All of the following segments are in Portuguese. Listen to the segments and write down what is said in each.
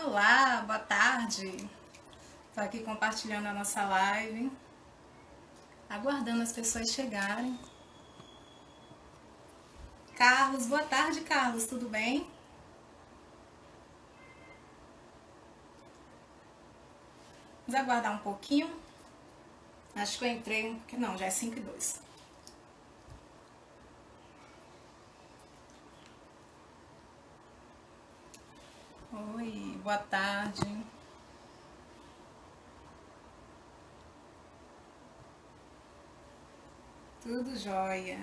Olá, boa tarde. Estou aqui compartilhando a nossa live, aguardando as pessoas chegarem. Carlos, boa tarde, Carlos, tudo bem? Vamos aguardar um pouquinho. Acho que eu entrei, não, já é 5:02. Oi, boa tarde. Tudo jóia.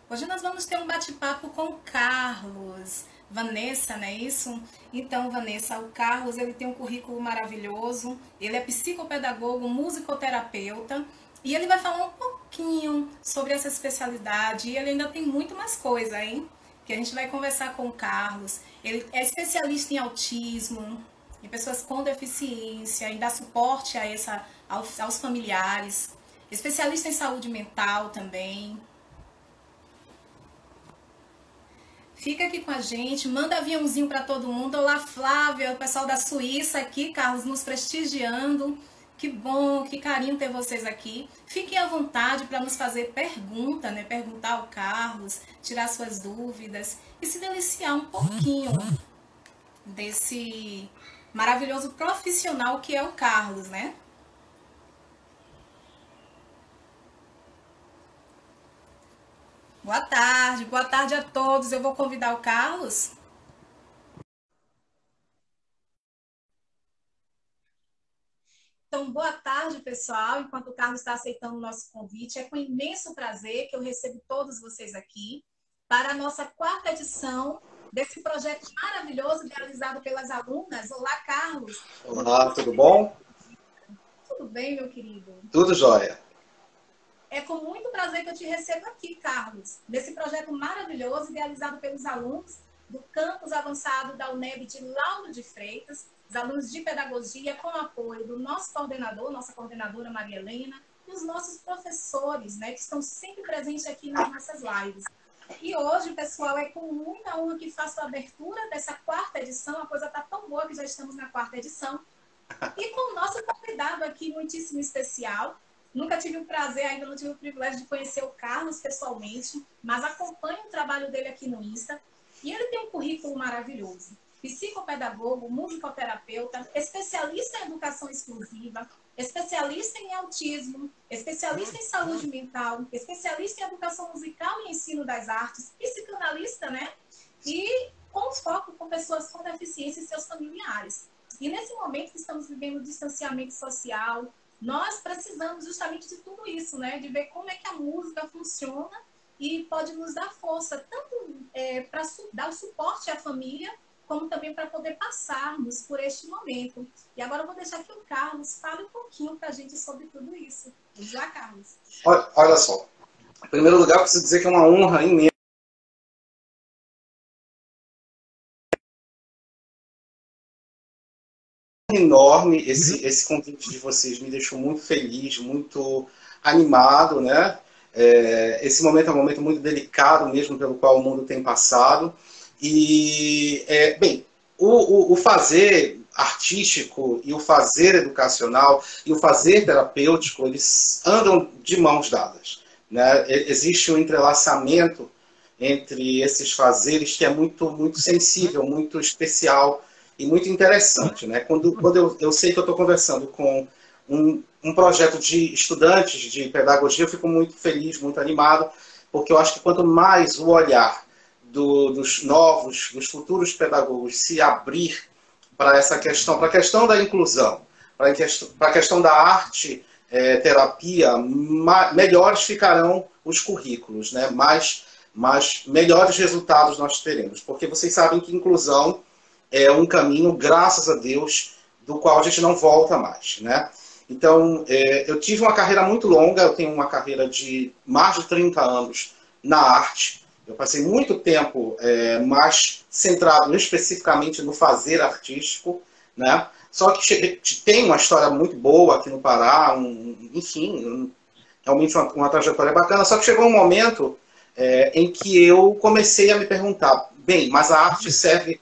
Hoje nós vamos ter um bate-papo com o Carlos. Vanessa, não é isso? Então, Vanessa, o Carlos, ele tem um currículo maravilhoso. Ele é psicopedagogo, musicoterapeuta. E ele vai falar um pouquinho sobre essa especialidade. E ele ainda tem muito mais coisa, hein? Que a gente vai conversar com o Carlos. Ele é especialista em autismo, em pessoas com deficiência, em dar suporte a aos familiares. Especialista em saúde mental também. Fica aqui com a gente, manda aviãozinho para todo mundo. Olá, Flávia, o pessoal da Suíça aqui, Carlos, nos prestigiando. Que bom, que carinho ter vocês aqui. Fiquem à vontade para nos fazer pergunta, né? Perguntar ao Carlos, tirar suas dúvidas e se deliciar um pouquinho desse maravilhoso profissional que é o Carlos, né? Boa tarde a todos. Eu vou convidar o Carlos. Então, boa tarde, pessoal. Enquanto o Carlos está aceitando o nosso convite, é com imenso prazer que eu recebo todos vocês aqui para a nossa quarta edição desse projeto maravilhoso realizado pelas alunas. Olá, Carlos. Olá, tudo bom? Tudo bem, meu querido? Tudo jóia. É com muito prazer que eu te recebo aqui, Carlos, nesse projeto maravilhoso realizado pelos alunos do campus avançado da UNEB de Lauro de Freitas, os alunos de pedagogia, com o apoio do nosso coordenador, nossa coordenadora Maria Helena, e os nossos professores, né, que estão sempre presentes aqui nas nossas lives. E hoje, pessoal, é com muita honra que faço a abertura dessa quarta edição. A coisa está tão boa que já estamos na quarta edição. E com o nosso convidado aqui, muitíssimo especial. Nunca tive o prazer, ainda não tive o privilégio de conhecer o Carlos pessoalmente, mas acompanho o trabalho dele aqui no Insta. E ele tem um currículo maravilhoso. Psicopedagogo, musicoterapeuta, especialista em educação exclusiva, especialista em autismo, especialista em saúde mental, especialista em educação musical e ensino das artes, psicanalista, né? E com foco com pessoas com deficiência e seus familiares. E nesse momento que estamos vivendo o distanciamento social, nós precisamos justamente de tudo isso, né? De ver como é que a música funciona e pode nos dar força, tanto para dar o suporte à família, como também para poder passarmos por este momento. E agora eu vou deixar que o Carlos fale um pouquinho para a gente sobre tudo isso. Vamos lá, Carlos. Olha só, em primeiro lugar, eu preciso dizer que é uma honra imensa enorme esse convite de vocês. Me deixou muito feliz, muito animado, né? Esse momento é um momento muito delicado mesmo, pelo qual o mundo tem passado. E, bem, o fazer artístico e o fazer educacional e o fazer terapêutico, eles andam de mãos dadas, né? Existe um entrelaçamento entre esses fazeres que é muito, muito sensível, muito especial e muito interessante, né? Quando eu sei que eu estou conversando com um projeto de estudantes de pedagogia, eu fico muito feliz, muito animado, porque eu acho que quanto mais o olhar dos novos, dos futuros pedagogos se abrir para essa questão, para a questão da inclusão, para a questão da arte terapia, melhores ficarão os currículos, né? Melhores resultados nós teremos. Porque vocês sabem que inclusão é um caminho, graças a Deus, do qual a gente não volta mais, né? Então, eu tive uma carreira muito longa, eu tenho uma carreira de mais de 30 anos na arte. Eu passei muito tempo mais centrado especificamente no fazer artístico, né? Só que tem uma história muito boa aqui no Pará, enfim, realmente uma trajetória bacana. Só que chegou um momento em que eu comecei a me perguntar, bem, mas a arte serve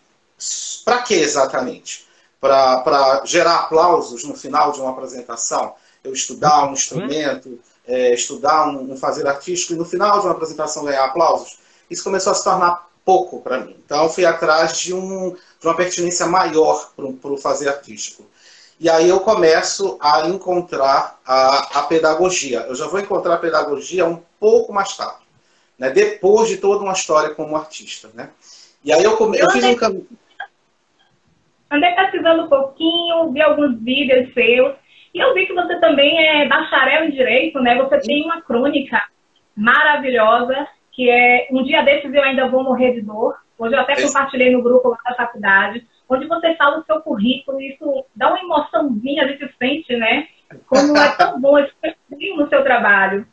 para quê exatamente? Para gerar aplausos no final de uma apresentação? Eu estudar um instrumento, estudar um fazer artístico e no final de uma apresentação ganhar aplausos? Isso começou a se tornar pouco para mim. Então, eu fui atrás de uma pertinência maior para o fazer artístico. E aí eu começo a encontrar a pedagogia. Eu já vou encontrar a pedagogia um pouco mais tarde, né? Depois de toda uma história como artista, né? E aí eu fiz um caminho. Andei pesquisando um pouquinho, vi alguns vídeos seus, e eu vi que você também é bacharel em Direito, né? Você tem uma crônica maravilhosa, que é Um Dia Desses Eu Ainda Vou Morrer de Dor. Hoje eu até compartilhei no grupo lá da faculdade, onde você fala o seu currículo, e isso dá uma emoçãozinha, a gente sente, né? Como é tão bom esse perfil no seu trabalho.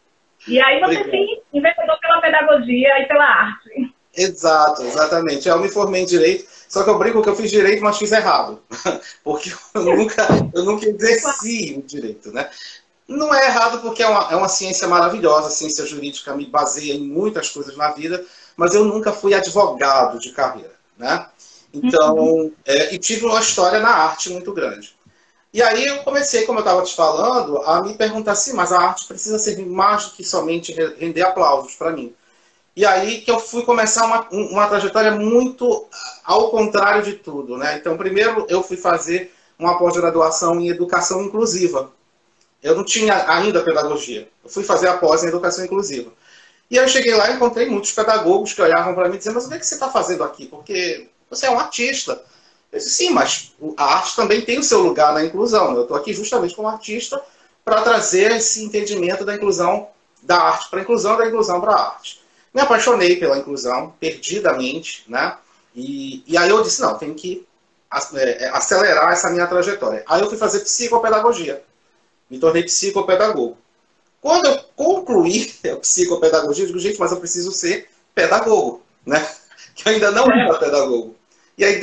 E aí você se enveredou pela pedagogia e pela arte. Exato, exatamente. Eu me formei em Direito, só que eu brinco que eu fiz Direito, mas fiz errado. Porque eu nunca exerci o Direito, né? Não é errado porque é uma ciência maravilhosa, a ciência jurídica me baseia em muitas coisas na vida, mas eu nunca fui advogado de carreira, né? Então, e tive uma história na arte muito grande. E aí eu comecei, como eu estava te falando, a me perguntar assim, mas a arte precisa servir mais do que somente render aplausos para mim. E aí que eu fui começar uma trajetória muito ao contrário de tudo, né? Então, primeiro eu fui fazer uma pós-graduação em educação inclusiva. Eu não tinha ainda pedagogia. Eu fui fazer a pós em educação inclusiva. E aí eu cheguei lá e encontrei muitos pedagogos que olhavam para mim e diziam, mas o que é que você está fazendo aqui? Porque você é um artista. Eu disse, sim, mas a arte também tem o seu lugar na inclusão. Eu estou aqui justamente como artista para trazer esse entendimento da inclusão da arte para a inclusão, da inclusão para a arte. Me apaixonei pela inclusão, perdidamente, né? E aí eu disse, não, tenho que acelerar essa minha trajetória. Aí eu fui fazer psicopedagogia. Me tornei psicopedagogo. Quando eu concluí a psicopedagogia, eu digo, gente, mas eu preciso ser pedagogo, né? Que eu ainda não era pedagogo. E aí,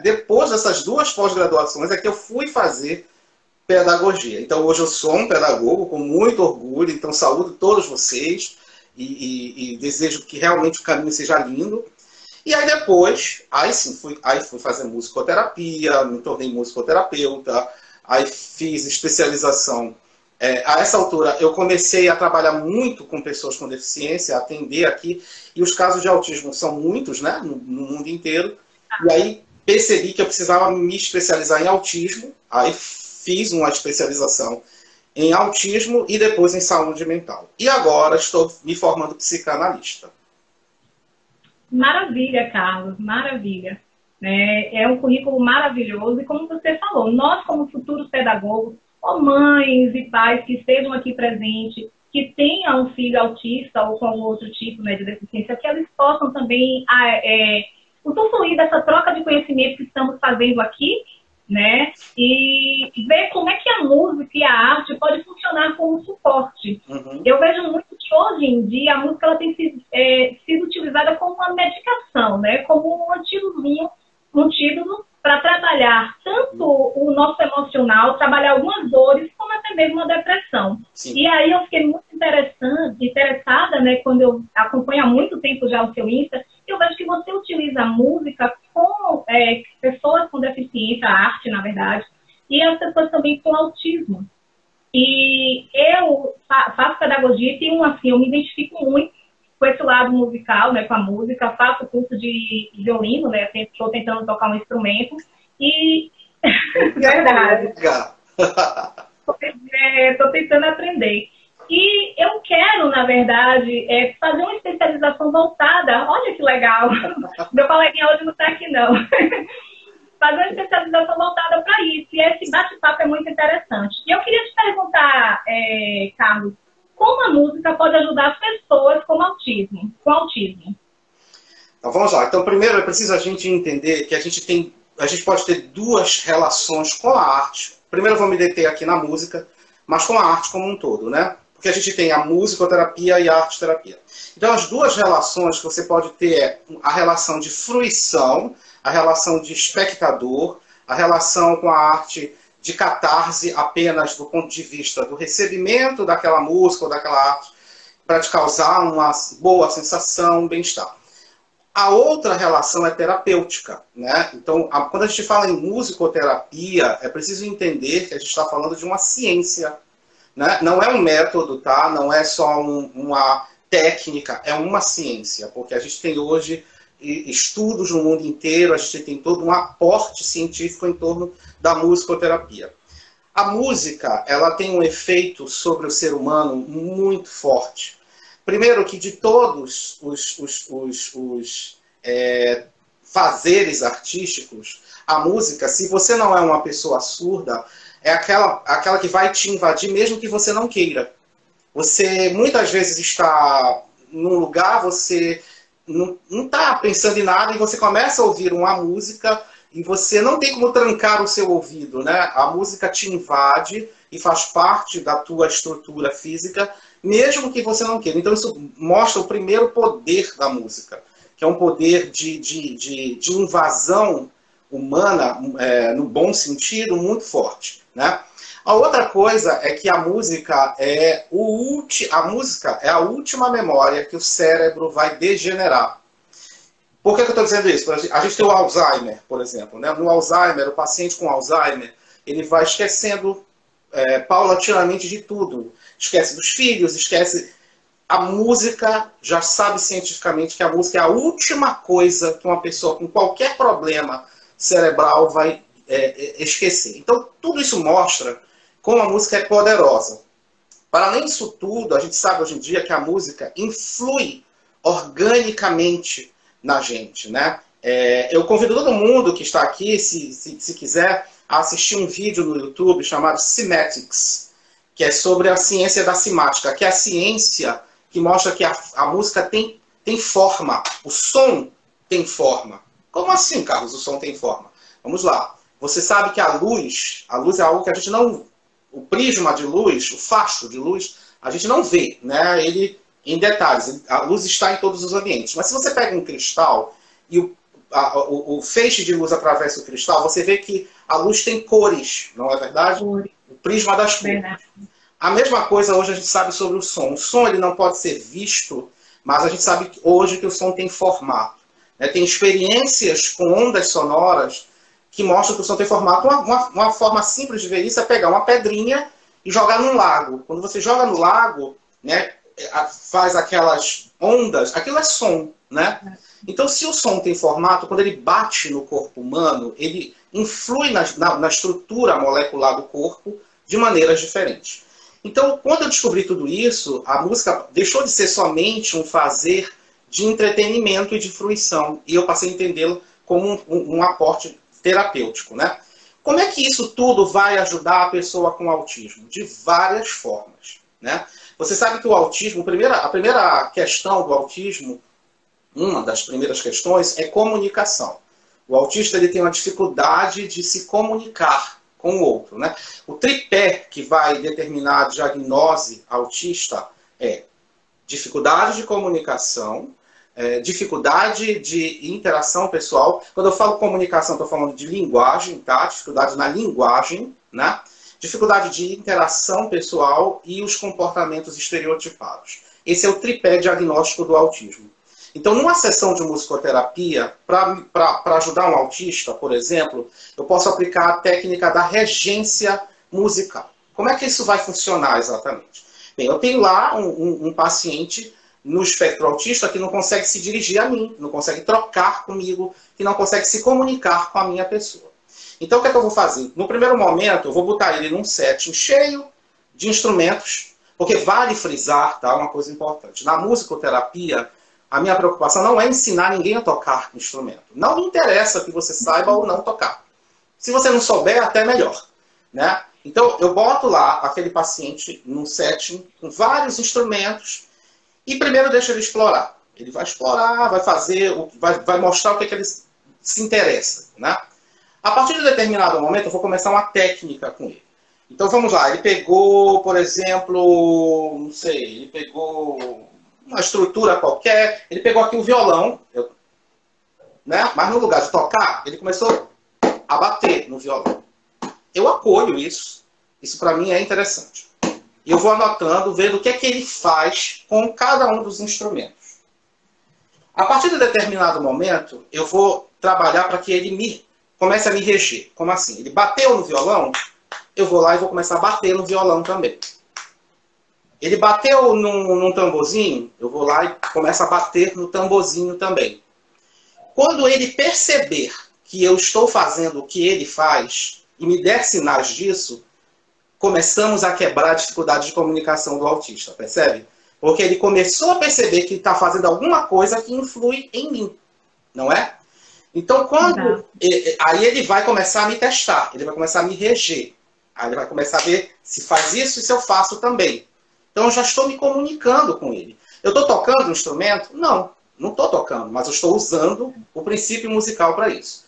depois dessas duas pós-graduações, é que eu fui fazer pedagogia. Então, hoje eu sou um pedagogo com muito orgulho, então saúdo todos vocês e desejo que realmente o caminho seja lindo. E aí depois, fui fazer musicoterapia, me tornei musicoterapeuta, aí fiz especialização. A essa altura, eu comecei a trabalhar muito com pessoas com deficiência, a atender aqui, e os casos de autismo são muitos, né, no mundo inteiro. E aí percebi que eu precisava me especializar em autismo, aí fiz uma especialização em autismo e depois em saúde mental. E agora estou me formando psicanalista. Maravilha, Carlos, maravilha. É um currículo maravilhoso e, como você falou, nós como futuros pedagogos, ou mães e pais que estejam aqui presentes, que tenham um filho autista ou com algum outro tipo, né, de deficiência, que eles possam também usufruir dessa troca de conhecimento que estamos fazendo aqui, né, e ver como é que a música e a arte pode funcionar como suporte. Eu vejo muito que hoje em dia a música ela tem sido utilizada como uma medicação, né, como um antídoto para trabalhar tanto o nosso emocional, trabalhar algumas dores, como até mesmo a depressão. Sim. E aí eu fiquei muito interessada, né, quando eu acompanho há muito tempo já o seu Insta, eu vejo que você utiliza a música com pessoas com deficiência, a arte, na verdade, e as pessoas também com autismo. E eu faço pedagogia e tenho, assim, eu me identifico muito com esse lado musical, né, com a música, faço curso de violino, né, estou tentando tocar um instrumento e... Verdade. Estou tentando aprender. E eu quero, na verdade, fazer uma especialização voltada, olha que legal, meu coleguinha hoje não está aqui não, fazer uma especialização voltada para isso. E esse bate-papo é muito interessante. E eu queria te perguntar, Carlos, como a música pode ajudar as pessoas com autismo? Então vamos lá. Então primeiro é preciso a gente entender que a gente pode ter duas relações com a arte. Primeiro eu vou me deter aqui na música, mas com a arte como um todo, né? Porque a gente tem a musicoterapia e a arte-terapia. Então as duas relações que você pode ter é a relação de fruição, a relação de espectador, a relação com a arte de catarse apenas do ponto de vista do recebimento daquela música ou daquela arte para te causar uma boa sensação, um bem-estar. A outra relação é terapêutica, né? Então, quando a gente fala em musicoterapia, é preciso entender que a gente está falando de uma ciência, né? Não é um método, tá? Não é só uma técnica, é uma ciência, porque a gente tem hoje estudos no mundo inteiro, a gente tem todo um aporte científico em torno da musicoterapia. A música, ela tem um efeito sobre o ser humano muito forte. Primeiro que de todos os fazeres artísticos, a música, se você não é uma pessoa surda, é aquela que vai te invadir mesmo que você não queira. Você muitas vezes está num lugar, você não está pensando em nada e você começa a ouvir uma música e você não tem como trancar o seu ouvido, né? A música te invade e faz parte da tua estrutura física, mesmo que você não queira. Então isso mostra o primeiro poder da música, que é um poder de invasão humana, no bom sentido, muito forte, né? A outra coisa é que a música é a última memória que o cérebro vai degenerar. Por que eu estou dizendo isso? A gente tem o Alzheimer, por exemplo, né? No Alzheimer, o paciente com Alzheimer, ele vai esquecendo paulatinamente de tudo. Esquece dos filhos, esquece... A música, já sabe cientificamente que a música é a última coisa que uma pessoa com qualquer problema cerebral vai esquecer. Então, tudo isso mostra como a música é poderosa. Para além disso tudo, a gente sabe hoje em dia que a música influi organicamente na gente, né? Eu convido todo mundo que está aqui, se quiser, a assistir um vídeo no YouTube chamado Cymatics, que é sobre a ciência da cimática, que é a ciência que mostra que a música tem forma, o som tem forma. Como assim, Carlos, o som tem forma? Vamos lá. Você sabe que a luz é algo que a gente não... O prisma de luz, o facho de luz, a gente não vê, né? Ele em detalhes. A luz está em todos os ambientes. Mas se você pega um cristal e o feixe de luz atravessa o cristal, você vê que a luz tem cores, não é verdade? O prisma das cores. A mesma coisa hoje a gente sabe sobre o som. O som ele não pode ser visto, mas a gente sabe hoje que o som tem formato. Né? Tem experiências com ondas sonoras que mostram que o som tem formato. Uma forma simples de ver isso é pegar uma pedrinha e jogar num lago. Quando você joga no lago, né, faz aquelas ondas, aquilo é som, né? Então, se o som tem formato, quando ele bate no corpo humano, ele influi na estrutura molecular do corpo de maneiras diferentes. Então, quando eu descobri tudo isso, a música deixou de ser somente um fazer de entretenimento e de fruição. E eu passei a entendê-lo como um aporte terapêutico, né? Como é que isso tudo vai ajudar a pessoa com autismo? De várias formas, né? Você sabe que o autismo, a primeira questão do autismo, uma das primeiras questões, é comunicação. O autista ele tem uma dificuldade de se comunicar com o outro, né? O tripé que vai determinar a diagnose autista é dificuldade de comunicação, dificuldade de interação pessoal. Quando eu falo comunicação, estou falando de linguagem, tá? Dificuldade na linguagem, né? Dificuldade de interação pessoal e os comportamentos estereotipados. Esse é o tripé diagnóstico do autismo. Então, numa sessão de musicoterapia, para ajudar um autista, por exemplo, eu posso aplicar a técnica da regência musical. Como é que isso vai funcionar exatamente? Bem, eu tenho lá um paciente no espectro autista que não consegue se dirigir a mim, não consegue trocar comigo, que não consegue se comunicar com a minha pessoa. Então, o que é que eu vou fazer? No primeiro momento, eu vou botar ele num setting cheio de instrumentos, porque vale frisar, tá? Uma coisa importante. Na musicoterapia, a minha preocupação não é ensinar ninguém a tocar instrumento. Não me interessa que você saiba ou não tocar. Se você não souber, até melhor, né? Então, eu boto lá aquele paciente num setting com vários instrumentos e primeiro deixo ele explorar. Ele vai explorar, vai fazer, vai mostrar o que ele se interessa, né? A partir de um determinado momento, eu vou começar uma técnica com ele. Então, vamos lá. Ele pegou, por exemplo, não sei, ele pegou uma estrutura qualquer, ele pegou aqui o violão, né? Mas no lugar de tocar, ele começou a bater no violão. Eu acolho isso. Isso para mim é interessante. E eu vou anotando, vendo o que é que ele faz com cada um dos instrumentos. A partir de determinado momento, eu vou trabalhar para que ele comece a me reger. Como assim? Ele bateu no violão, eu vou lá e vou começar a bater no violão também. Ele bateu num tamborzinho, eu vou lá e começo a bater no tamborzinho também. Quando ele perceber que eu estou fazendo o que ele faz e me der sinais disso, começamos a quebrar a dificuldade de comunicação do autista, percebe? Porque ele começou a perceber que está fazendo alguma coisa que influi em mim, não é? Então, aí ele vai começar a me testar, ele vai começar a me reger. Aí ele vai começar a ver se faz isso e se eu faço também. Então, eu já estou me comunicando com ele. Eu estou tocando um instrumento? Não, não estou tocando, mas eu estou usando o princípio musical para isso.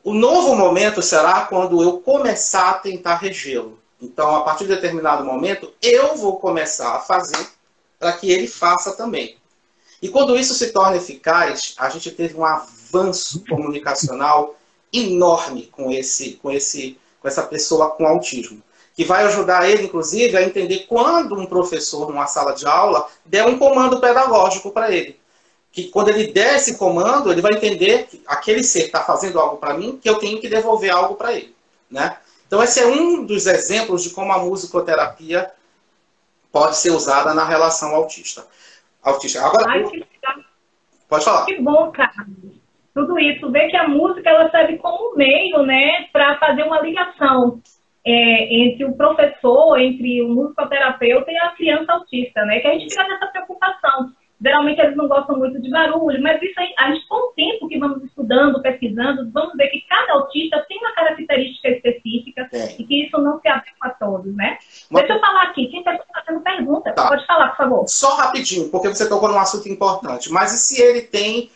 O novo momento será quando eu começar a tentar regê-lo. Então, a partir de determinado momento, eu vou começar a fazer para que ele faça também. E quando isso se torna eficaz, a gente teve um avanço comunicacional enorme com essa pessoa com autismo, que vai ajudar ele, inclusive, a entender quando um professor, numa sala de aula, der um comando pedagógico para ele. Que quando ele der esse comando, ele vai entender que aquele ser está fazendo algo para mim, que eu tenho que devolver algo para ele, né? Então, esse é um dos exemplos de como a musicoterapia pode ser usada na relação autista. Agora, pode falar. Que bom, Carlos. Tudo isso, ver que a música ela serve como meio, né, para fazer uma ligação entre o professor, entre o musicoterapeuta e a criança autista, né? Que a gente fica nessa preocupação. Geralmente eles não gostam muito de barulho, mas isso aí, a gente, com o tempo que vamos estudando, pesquisando, vamos ver que cada autista tem uma característica específica e que isso não se aplica a todos, né? Deixa eu falar aqui, quem está fazendo pergunta, pode falar, por favor. Só rapidinho, porque você tocou num assunto importante. Mas e se ele tem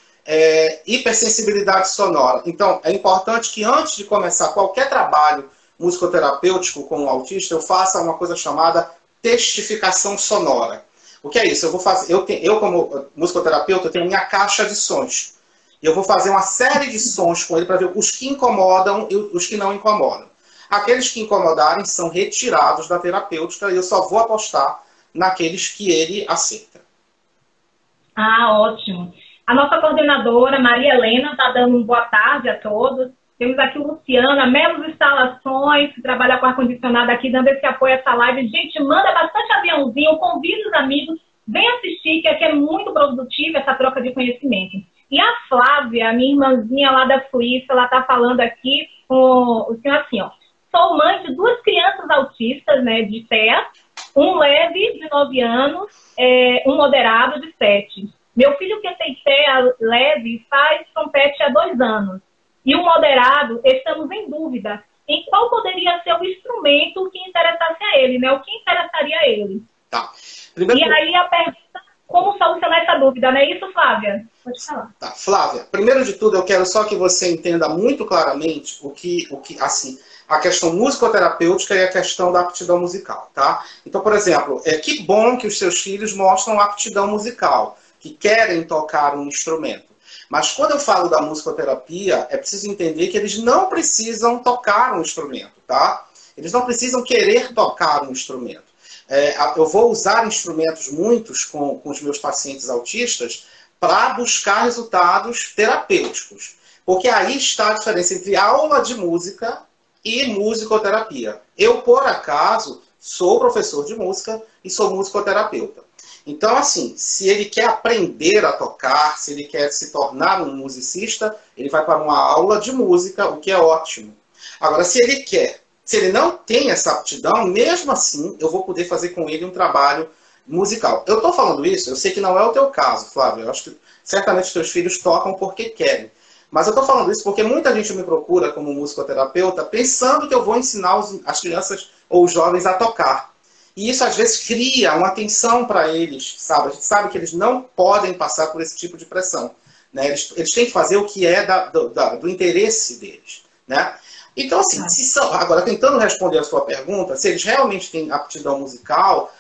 hipersensibilidade sonora? Então, é importante que antes de começar qualquer trabalho musicoterapêutico com o autista, eu faça uma coisa chamada testificação sonora. O que é isso? Eu como musicoterapeuta, tenho minha caixa de sons. E eu vou fazer uma série de sons com ele para ver os que incomodam e os que não incomodam. Aqueles que incomodarem são retirados da terapêutica e eu só vou apostar naqueles que ele aceita. Ah, ótimo. A nossa coordenadora, Maria Helena, está dando uma boa tarde a todos. Temos aqui o Luciano, a Melos Instalações, que trabalha com ar-condicionado aqui, dando esse apoio a essa live. Gente, manda bastante aviãozinho, convida os amigos, vem assistir, que aqui é muito produtiva essa troca de conhecimento. E a Flávia, a minha irmãzinha lá da Suíça, ela está falando aqui com o senhor assim, ó. Sou mãe de 2 crianças autistas, né, de TEA, um leve, de 9 anos, um moderado, de 7. Meu filho que tem TEA leve faz trompete há 2 anos. E o moderado, estamos em dúvida em qual poderia ser o instrumento que interessasse a ele, né? O que interessaria a ele. Tá. E aí a pergunta, como solucionar essa dúvida, não é isso, Flávia? Pode falar. Tá, Flávia, primeiro de tudo, eu quero só que você entenda muito claramente assim, a questão musicoterapêutica e a questão da aptidão musical, tá? Então, por exemplo, que bom que os seus filhos mostram aptidão musical, que querem tocar um instrumento. Mas quando eu falo da musicoterapia, é preciso entender que eles não precisam tocar um instrumento, tá? Eles não precisam querer tocar um instrumento. Eu vou usar instrumentos muitos com os meus pacientes autistas para buscar resultados terapêuticos. Porque aí está a diferença entre aula de música e musicoterapia. Eu, por acaso, sou professor de música e sou musicoterapeuta. Então, assim, se ele quer aprender a tocar, se ele quer se tornar um musicista, ele vai para uma aula de música, o que é ótimo. Agora, se ele não tem essa aptidão, mesmo assim, eu vou poder fazer com ele um trabalho musical. Eu estou falando isso, eu sei que não é o teu caso, Flávio. Eu acho que certamente os teus filhos tocam porque querem. Mas eu estou falando isso porque muita gente me procura como musicoterapeuta pensando que eu vou ensinar as crianças ou os jovens a tocar. E isso, às vezes, cria uma tensão para eles, sabe? A gente sabe que eles não podem passar por esse tipo de pressão, né? Eles têm que fazer o que é do interesse deles, né? Então, assim, agora, tentando responder a sua pergunta, se eles realmente têm aptidão musical,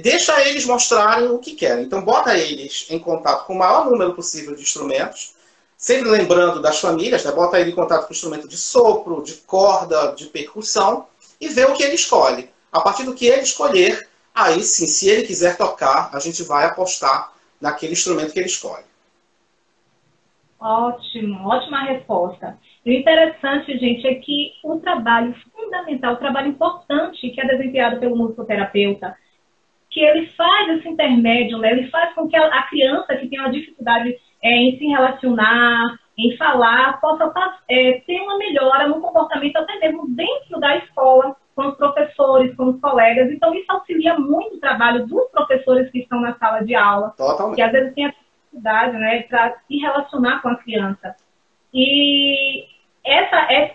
deixa eles mostrarem o que querem. Então, bota eles em contato com o maior número possível de instrumentos, sempre lembrando das famílias, né? Bota ele em contato com instrumento de sopro, de corda, de percussão, e vê o que ele escolhe. A partir do que ele escolher, aí sim, se ele quiser tocar, a gente vai apostar naquele instrumento que ele escolhe. Ótimo, ótima resposta. E o interessante, gente, é que o trabalho fundamental, o trabalho importante que é desempenhado pelo musicoterapeuta, que ele faz esse intermédio, né? Ele faz com que a criança que tem uma dificuldade em se relacionar, em falar, possa ter uma melhora no comportamento até mesmo dentro da escola, com os professores, com os colegas. Então, isso auxilia muito o trabalho dos professores que estão na sala de aula, Totalmente. que às vezes tem a dificuldade, né, para se relacionar com a criança. E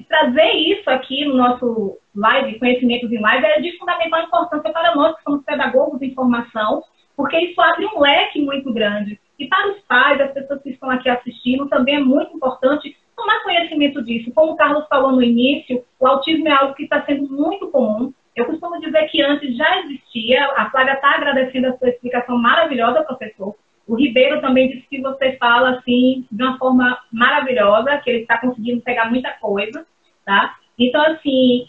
trazer isso aqui no nosso live, Conhecimentos em Live, é de fundamental importância para nós que somos pedagogos de informação, porque isso abre um leque muito grande. E para os pais, as pessoas que estão aqui assistindo, também é muito importante tomar conhecimento disso. Como o Carlos falou no início, o autismo é algo que está sendo muito comum. Eu costumo dizer que antes já existia. A Flávia está agradecendo a sua explicação maravilhosa, professor. O Ribeiro também disse que você fala assim de uma forma maravilhosa, que ele está conseguindo pegar muita coisa, tá? Então, assim,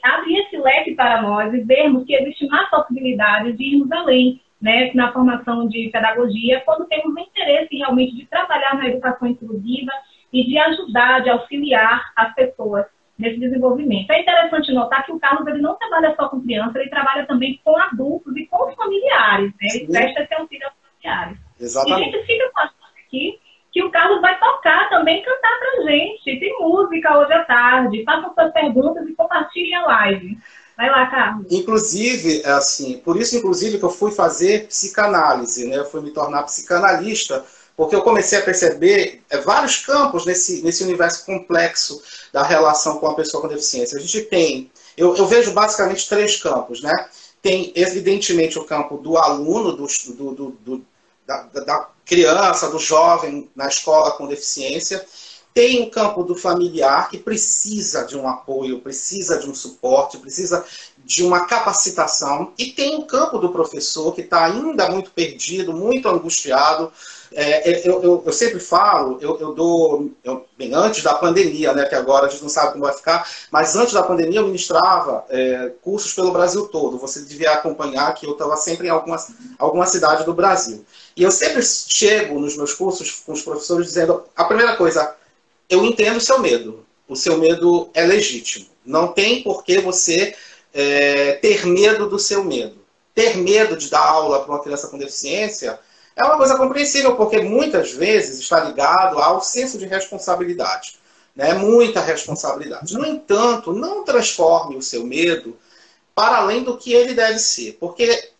abrir esse leque para nós e vermos que existe mais possibilidade de irmos além, né, na formação de pedagogia, quando temos interesse realmente de trabalhar na educação inclusiva e de ajudar, de auxiliar as pessoas nesse desenvolvimento. É interessante notar que o Carlos ele não trabalha só com crianças, ele trabalha também com adultos e com os familiares, né? Ele presta esse auxílio aos familiares. Exatamente. E a gente fica com aqui que o Carlos vai tocar também, cantar pra gente. Tem música hoje à tarde. Façam suas perguntas e compartilhem a live. Vai lá, Carlos. Inclusive, assim, por isso, inclusive, que eu fui fazer psicanálise, né? Eu fui me tornar psicanalista, porque eu comecei a perceber vários campos nesse universo complexo da relação com a pessoa com deficiência. A gente tem, eu vejo basicamente 3 campos, né? Tem, evidentemente, o campo do aluno, da criança, do jovem na escola com deficiência. Tem o campo do familiar, que precisa de um apoio, precisa de um suporte, precisa de uma capacitação. E tem o campo do professor, que está ainda muito perdido, muito angustiado. Eu sempre falo, bem antes da pandemia, né, que agora a gente não sabe como vai ficar, mas antes da pandemia eu ministrava cursos pelo Brasil todo. Você devia acompanhar que eu estava sempre em alguma cidade do Brasil. E eu sempre chego nos meus cursos com os professores dizendo, a primeira coisa, eu entendo o seu medo. O seu medo é legítimo. Não tem por que você ter medo do seu medo. Ter medo de dar aula para uma criança com deficiência é uma coisa compreensível, porque muitas vezes está ligado ao senso de responsabilidade. Né? Muita responsabilidade. No entanto, não transforme o seu medo para além do que ele deve ser. Porque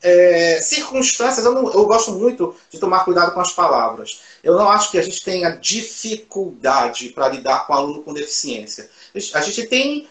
circunstâncias, eu gosto muito de tomar cuidado com as palavras. Eu não acho que a gente tenha dificuldade para lidar com aluno com deficiência. A gente tem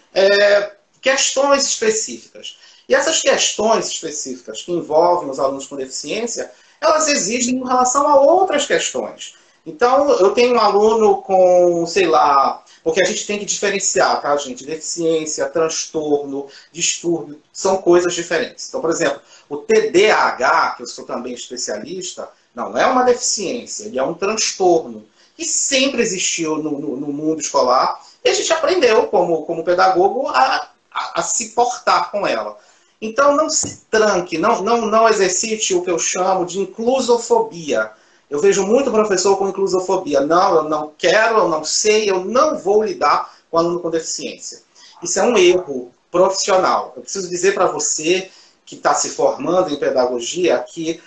questões específicas. E essas questões específicas que envolvem os alunos com deficiência, elas existem em relação a outras questões. Então, eu tenho um aluno com, sei lá, porque a gente tem que diferenciar, tá, gente? Deficiência, transtorno, distúrbio, são coisas diferentes. Então, por exemplo, o TDAH, que eu sou também especialista, não é uma deficiência, ele é um transtorno que sempre existiu no mundo escolar e a gente aprendeu, como pedagogo, a se portar com ela. Então, não se tranque, não exercite o que eu chamo de inclusofobia. Eu vejo muito professor com inclusofobia. Não, eu não quero, eu não sei, eu não vou lidar com aluno com deficiência. Isso é um erro profissional. Eu preciso dizer para você que está se formando em pedagogia que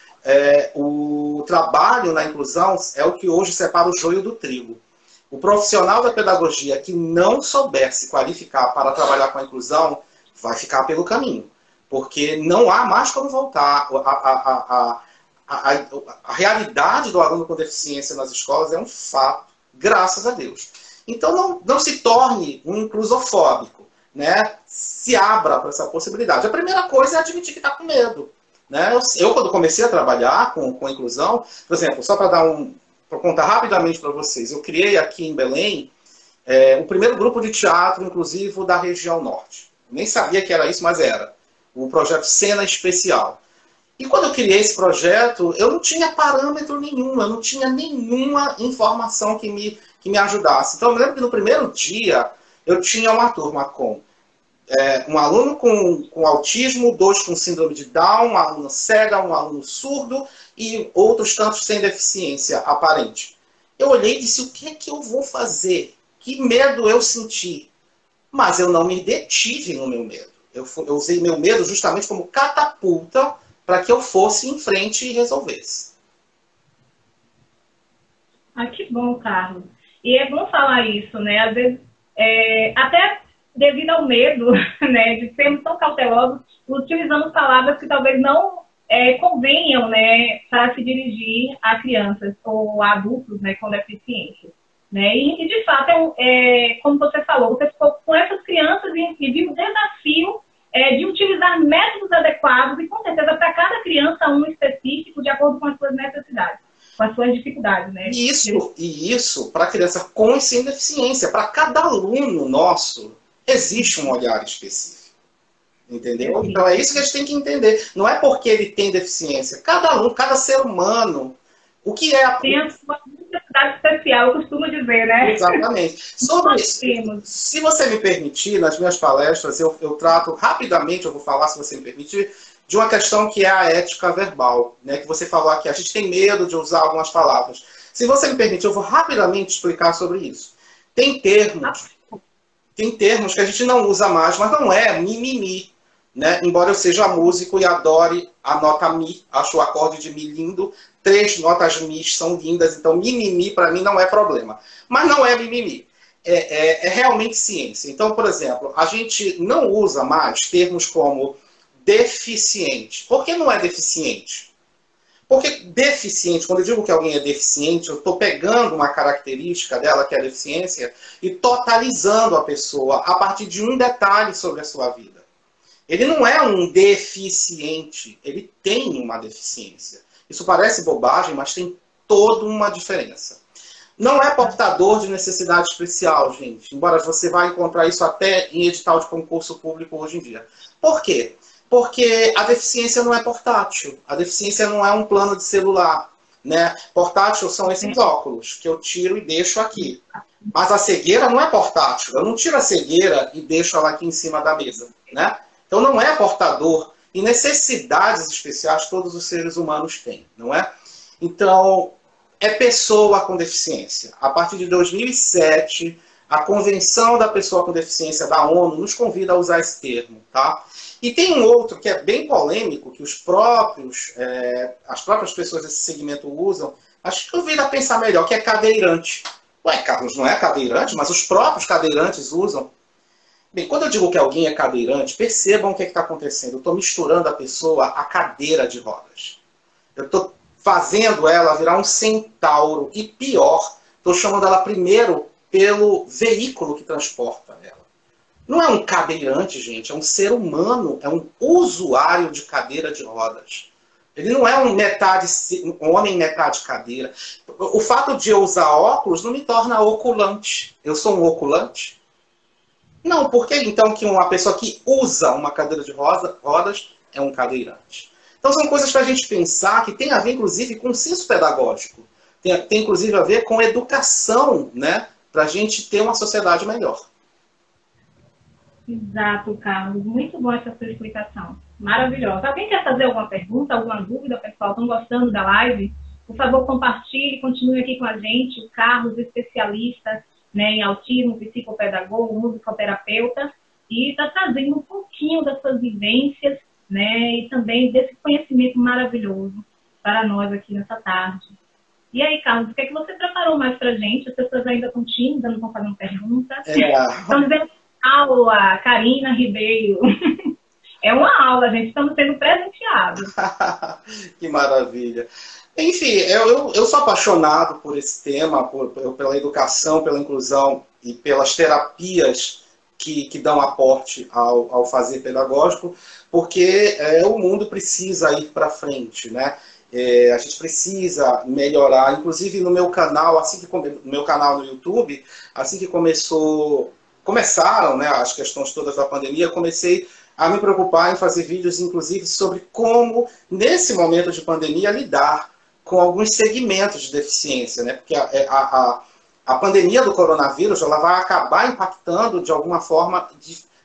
o trabalho na inclusão é o que hoje separa o joio do trigo. O profissional da pedagogia que não souber se qualificar para trabalhar com a inclusão vai ficar pelo caminho. Porque não há mais como voltar. A realidade do aluno com deficiência nas escolas é um fato. Graças a Deus. Então, não se torne um inclusofóbico, né? Se abra para essa possibilidade. A primeira coisa é admitir que está com medo. Né? Eu, quando comecei a trabalhar com inclusão, por exemplo, só para contar rapidamente para vocês, eu criei aqui em Belém o primeiro grupo de teatro inclusivo da região norte. Nem sabia que era isso, mas era. O projeto Cena Especial. E quando eu criei esse projeto, eu não tinha parâmetro nenhum, eu não tinha nenhuma informação que me ajudasse. Então, eu me lembro que no primeiro dia, eu tinha uma turma com um aluno com autismo, 2 com síndrome de Down, um aluno cega, um aluno surdo e outros tantos sem deficiência aparente. Eu olhei e disse, o que é que eu vou fazer? Que medo eu senti? Mas eu não me detive no meu medo. Eu usei meu medo justamente como catapulta para que eu fosse em frente e resolvesse. Ah, que bom, Carlos. E é bom falar isso, né? Às vezes, até devido ao medo, né, de sermos tão cautelosos, utilizamos palavras que talvez não convenham, né, para se dirigir a crianças ou a adultos, né, com deficiência. Né? E, de fato, como você falou, você ficou com essas crianças e viu o desafio de utilizar métodos adequados e, com certeza, para cada criança um específico, de acordo com as suas necessidades, com as suas dificuldades. Né? Isso para criança com e sem deficiência. Para cada aluno nosso, existe um olhar específico. Entendeu? Então, é isso que a gente tem que entender. Não é porque ele tem deficiência. Cada aluno, cada ser humano, o que é a... Tem a sua necessidade especial, eu costumo dizer, né? Exatamente. Sobre isso, se você me permitir, nas minhas palestras, eu trato rapidamente, eu vou falar, se você me permitir, de uma questão que é a ética verbal, né? Que você falou aqui, a gente tem medo de usar algumas palavras. Se você me permitir, eu vou rapidamente explicar sobre isso. Tem termos que a gente não usa mais, mas não é mimimi. Né? Embora eu seja músico e adore a nota Mi, acho o acorde de Mi lindo, 3 notas Mi são lindas, então mimimi para mim não é problema. Mas não é mimimi, é realmente ciência. Então, por exemplo, a gente não usa mais termos como deficiente. Por que não é deficiente? Porque deficiente, quando eu digo que alguém é deficiente, eu estou pegando uma característica dela, que é a deficiência, e totalizando a pessoa a partir de um detalhe sobre a sua vida. Ele não é um deficiente, ele tem uma deficiência. Isso parece bobagem, mas tem toda uma diferença. Não é portador de necessidade especial, gente. Embora você vá encontrar isso até em edital de concurso público hoje em dia. Por quê? Porque a deficiência não é portátil. A deficiência não é um plano de celular. Né? Portátil são esses óculos que eu tiro e deixo aqui. Mas a cegueira não é portátil. Eu não tiro a cegueira e deixo ela aqui em cima da mesa. Né? Então não é portador, e necessidades especiais todos os seres humanos têm, não é? Então, é pessoa com deficiência. A partir de 2007, a Convenção da Pessoa com Deficiência da ONU nos convida a usar esse termo, tá? E tem um outro que é bem polêmico, que as próprias pessoas desse segmento usam, acho que eu vim a pensar melhor, que é cadeirante. Ué, Carlos, não é cadeirante, mas os próprios cadeirantes usam. Bem, quando eu digo que alguém é cadeirante, percebam o que está acontecendo. Eu estou misturando a pessoa à cadeira de rodas. Eu estou fazendo ela virar um centauro. E pior, estou chamando ela primeiro pelo veículo que transporta ela. Não é um cadeirante, gente. É um ser humano. É um usuário de cadeira de rodas. Ele não é um homem metade cadeira. O fato de eu usar óculos não me torna oculante. Eu sou um oculante? Não, por que então que uma pessoa que usa uma cadeira de rodas é um cadeirante? Então são coisas para a gente pensar que tem a ver, inclusive, com senso pedagógico. Tem inclusive, a ver com educação, né? Para a gente ter uma sociedade melhor. Exato, Carlos. Muito boa essa sua explicação. Maravilhosa. Alguém quer fazer alguma pergunta, alguma dúvida, pessoal? Estão gostando da live? Por favor, compartilhe, continue aqui com a gente. O Carlos, especialista, né, em autismo, psicopedagogo, musicoterapeuta, e está trazendo um pouquinho das suas vivências, né, e também desse conhecimento maravilhoso para nós aqui nessa tarde. E aí, Carlos, o que é que você preparou mais para a gente? As pessoas ainda estão tímidas, não estão fazendo perguntas. Estão dizendo aula, Karina Ribeiro. É uma aula, gente, estamos sendo presenteados. Que maravilha. Enfim, eu sou apaixonado por esse tema, pela educação, pela inclusão e pelas terapias que dão aporte ao fazer pedagógico, porque o mundo precisa ir para frente, né? A gente precisa melhorar, inclusive no meu canal, no meu canal no YouTube, assim que começaram, né, as questões todas da pandemia, eu comecei a me preocupar em fazer vídeos, inclusive, sobre como, nesse momento de pandemia, lidar com alguns segmentos de deficiência, né? Porque a pandemia do coronavírus ela vai acabar impactando de alguma forma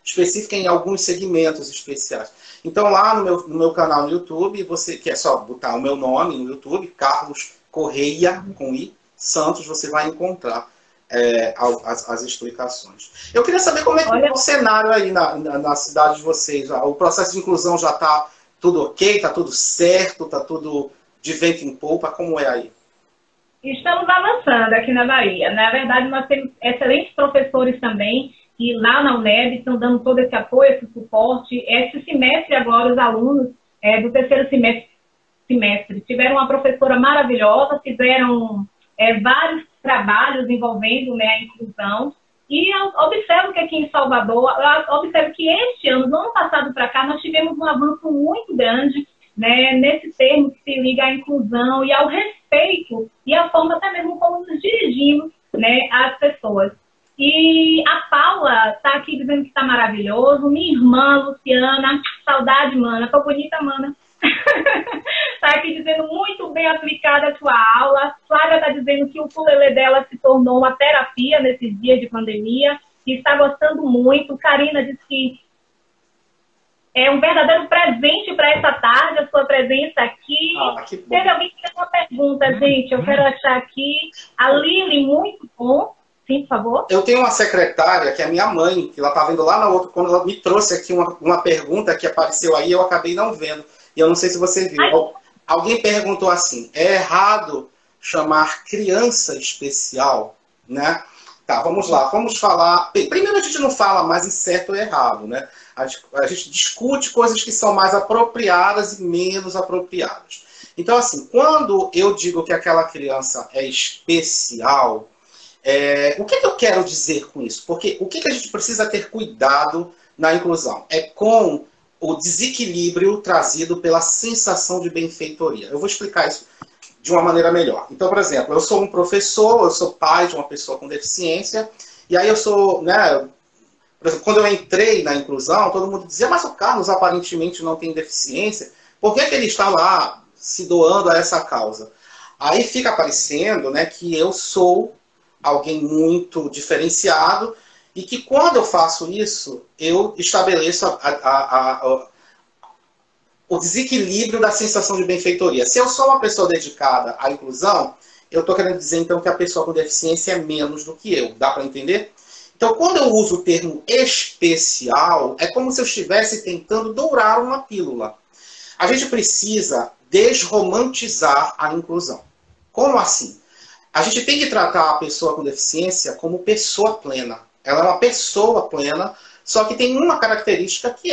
específica em alguns segmentos especiais. Então, lá no meu canal no YouTube, você que é só botar o meu nome no YouTube, Carlos Correia, com I, Santos, você vai encontrar as explicações. Eu queria saber como é que é o cenário aí na cidade de vocês. O processo de inclusão já está tudo ok? Está tudo certo? Está tudo de vento em polpa? Como é aí? Estamos avançando aqui na Bahia. Na verdade, nós temos excelentes professores também, que lá na UNEB estão dando todo esse apoio, esse suporte. Esse semestre agora, os alunos do terceiro semestre tiveram uma professora maravilhosa, fizeram vários trabalhos envolvendo, né, a inclusão. E eu observo que aqui em Salvador, eu observo que este ano, no ano passado para cá, nós tivemos um avanço muito grande, né, nesse termo que se liga à inclusão e ao respeito e à forma até mesmo como nos dirigimos, né, às pessoas. E a Paula está aqui dizendo que está maravilhoso. Minha irmã, Luciana, saudade, mana. Tô bonita, mana. Está aqui dizendo muito bem aplicada a sua aula. Flávia está dizendo que o ukulele dela se tornou uma terapia nesses dias de pandemia e está gostando muito. Karina diz que é um verdadeiro presente para essa tarde, a sua presença aqui. Teve alguém que fez uma pergunta, gente. Eu quero achar aqui. A Lili, muito bom. Sim, por favor. Eu tenho uma secretária, que é minha mãe, que ela está vendo lá na outra, quando ela me trouxe aqui uma pergunta que apareceu aí, eu acabei não vendo. E eu não sei se você viu. Ai. Alguém perguntou assim, é errado chamar criança especial, né? Tá, vamos lá, vamos falar... Primeiro a gente não fala mais em certo ou errado, né? A gente discute coisas que são mais apropriadas e menos apropriadas. Então, assim, quando eu digo que aquela criança é especial... o que eu quero dizer com isso? Porque o que a gente precisa ter cuidado na inclusão? É com o desequilíbrio trazido pela sensação de benfeitoria. Eu vou explicar isso de uma maneira melhor. Então, por exemplo, eu sou um professor, eu sou pai de uma pessoa com deficiência, e aí eu sou, né, por exemplo, quando eu entrei na inclusão, todo mundo dizia, mas o Carlos aparentemente não tem deficiência, por que ele está lá se doando a essa causa? Aí fica parecendo, né, que eu sou alguém muito diferenciado e que quando eu faço isso, eu estabeleço o desequilíbrio da sensação de benfeitoria. Se eu sou uma pessoa dedicada à inclusão, eu estou querendo dizer então que a pessoa com deficiência é menos do que eu. Dá para entender? Então, quando eu uso o termo especial, é como se eu estivesse tentando dourar uma pílula. A gente precisa desromantizar a inclusão. Como assim? A gente tem que tratar a pessoa com deficiência como pessoa plena. Ela é uma pessoa plena, só que tem uma característica que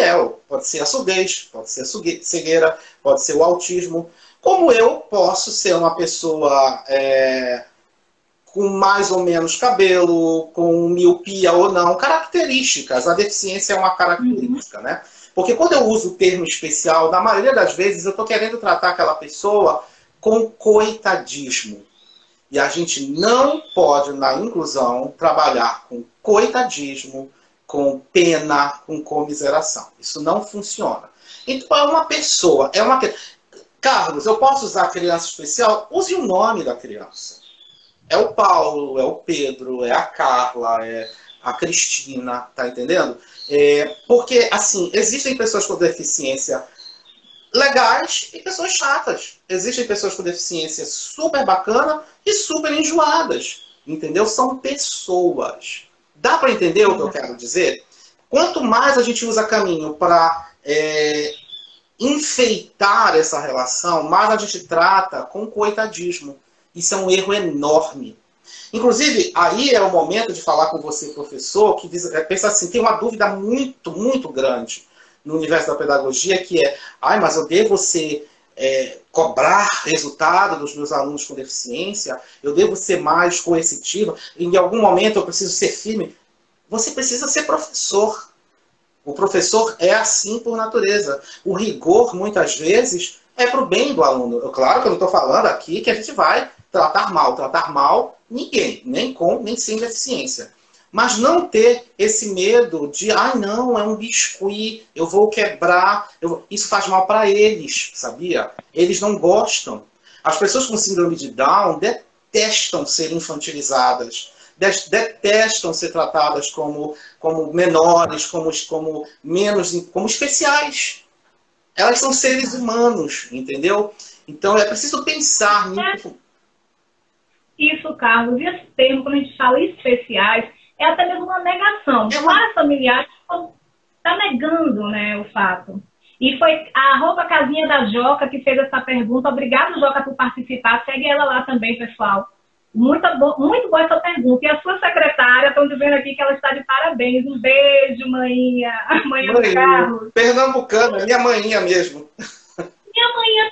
pode ser a surdez, pode ser a cegueira, pode ser o autismo. Como eu posso ser uma pessoa com mais ou menos cabelo, com miopia ou não, características. A deficiência é uma característica, né? Porque quando eu uso o termo especial, na maioria das vezes eu estou querendo tratar aquela pessoa com coitadismo. E a gente não pode, na inclusão, trabalhar com coitadismo, com pena, com comiseração. Isso não funciona. Então, é uma pessoa. Carlos, eu posso usar criança especial? Use o nome da criança. É o Paulo, é o Pedro, é a Carla, é a Cristina, tá entendendo? Porque, assim, existem pessoas com deficiência legais e pessoas chatas. Existem pessoas com deficiência super bacana e super enjoadas. Entendeu? São pessoas. Dá para entender o que eu quero dizer? Quanto mais a gente usa caminho para enfeitar essa relação, mais a gente trata com coitadismo. Isso é um erro enorme. Inclusive, aí é o momento de falar com você, professor, que pensa assim, tem uma dúvida muito, muito grande. no universo da pedagogia, que é, ai, mas eu devo ser, cobrar resultado dos meus alunos com deficiência, eu devo ser mais coercitiva, em algum momento eu preciso ser firme. Você precisa ser professor. O professor é assim por natureza. O rigor, muitas vezes, é para o bem do aluno. Claro que eu não estou falando aqui que a gente vai tratar mal ninguém, nem com, nem sem deficiência. Mas não ter esse medo de, ai não, é um biscuit, eu vou quebrar. Isso faz mal para eles, sabia? Eles não gostam. As pessoas com síndrome de Down detestam ser infantilizadas, detestam ser tratadas como menores, como menos, como especiais. Elas são seres humanos, entendeu? Então é preciso pensar nisso. Isso, Carlos. E esse termo, quando a gente fala especiais, é até mesmo uma negação. Vários familiares estão negando, né, o fato. E foi a @casinha da Joca que fez essa pergunta. Obrigada, Joca, por participar. Segue ela lá também, pessoal. Muito boa essa pergunta. E a sua secretária, estão dizendo aqui que ela está de parabéns. Um beijo, manhinha. Manhinha do Carlos. Pernambucana, minha manhinha mesmo. Minha manhinha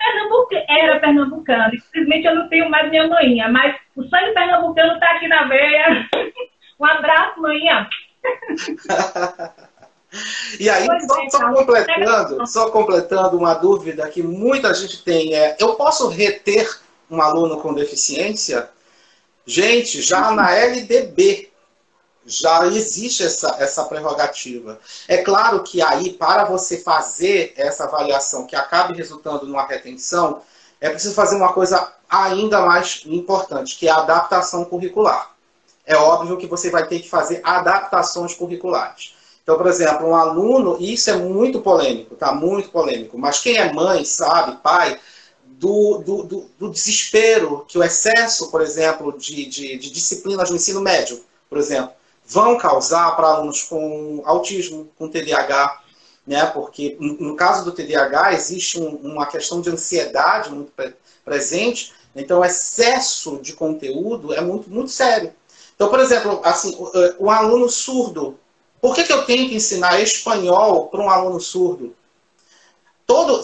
era pernambucana. Infelizmente eu não tenho mais minha manhinha, mas o sangue pernambucano está aqui na veia. Um abraço, manhinha. E aí, só completando uma dúvida que muita gente tem, eu posso reter um aluno com deficiência? Gente, já na LDB já existe essa prerrogativa. É claro que aí, para você fazer essa avaliação que acabe resultando numa retenção, é preciso fazer uma coisa ainda mais importante, que é a adaptação curricular. É óbvio que você vai ter que fazer adaptações curriculares. Então, por exemplo, um aluno, e isso é muito polêmico, tá? Muito polêmico, mas quem é mãe, sabe, pai, do desespero que o excesso, por exemplo, de disciplinas no ensino médio, por exemplo, vão causar para alunos com autismo, com TDAH, né? Porque no caso do TDAH existe uma questão de ansiedade muito presente, então o excesso de conteúdo é muito, muito sério. Então, por exemplo, assim, um aluno surdo, por que eu tenho que ensinar espanhol para um aluno surdo?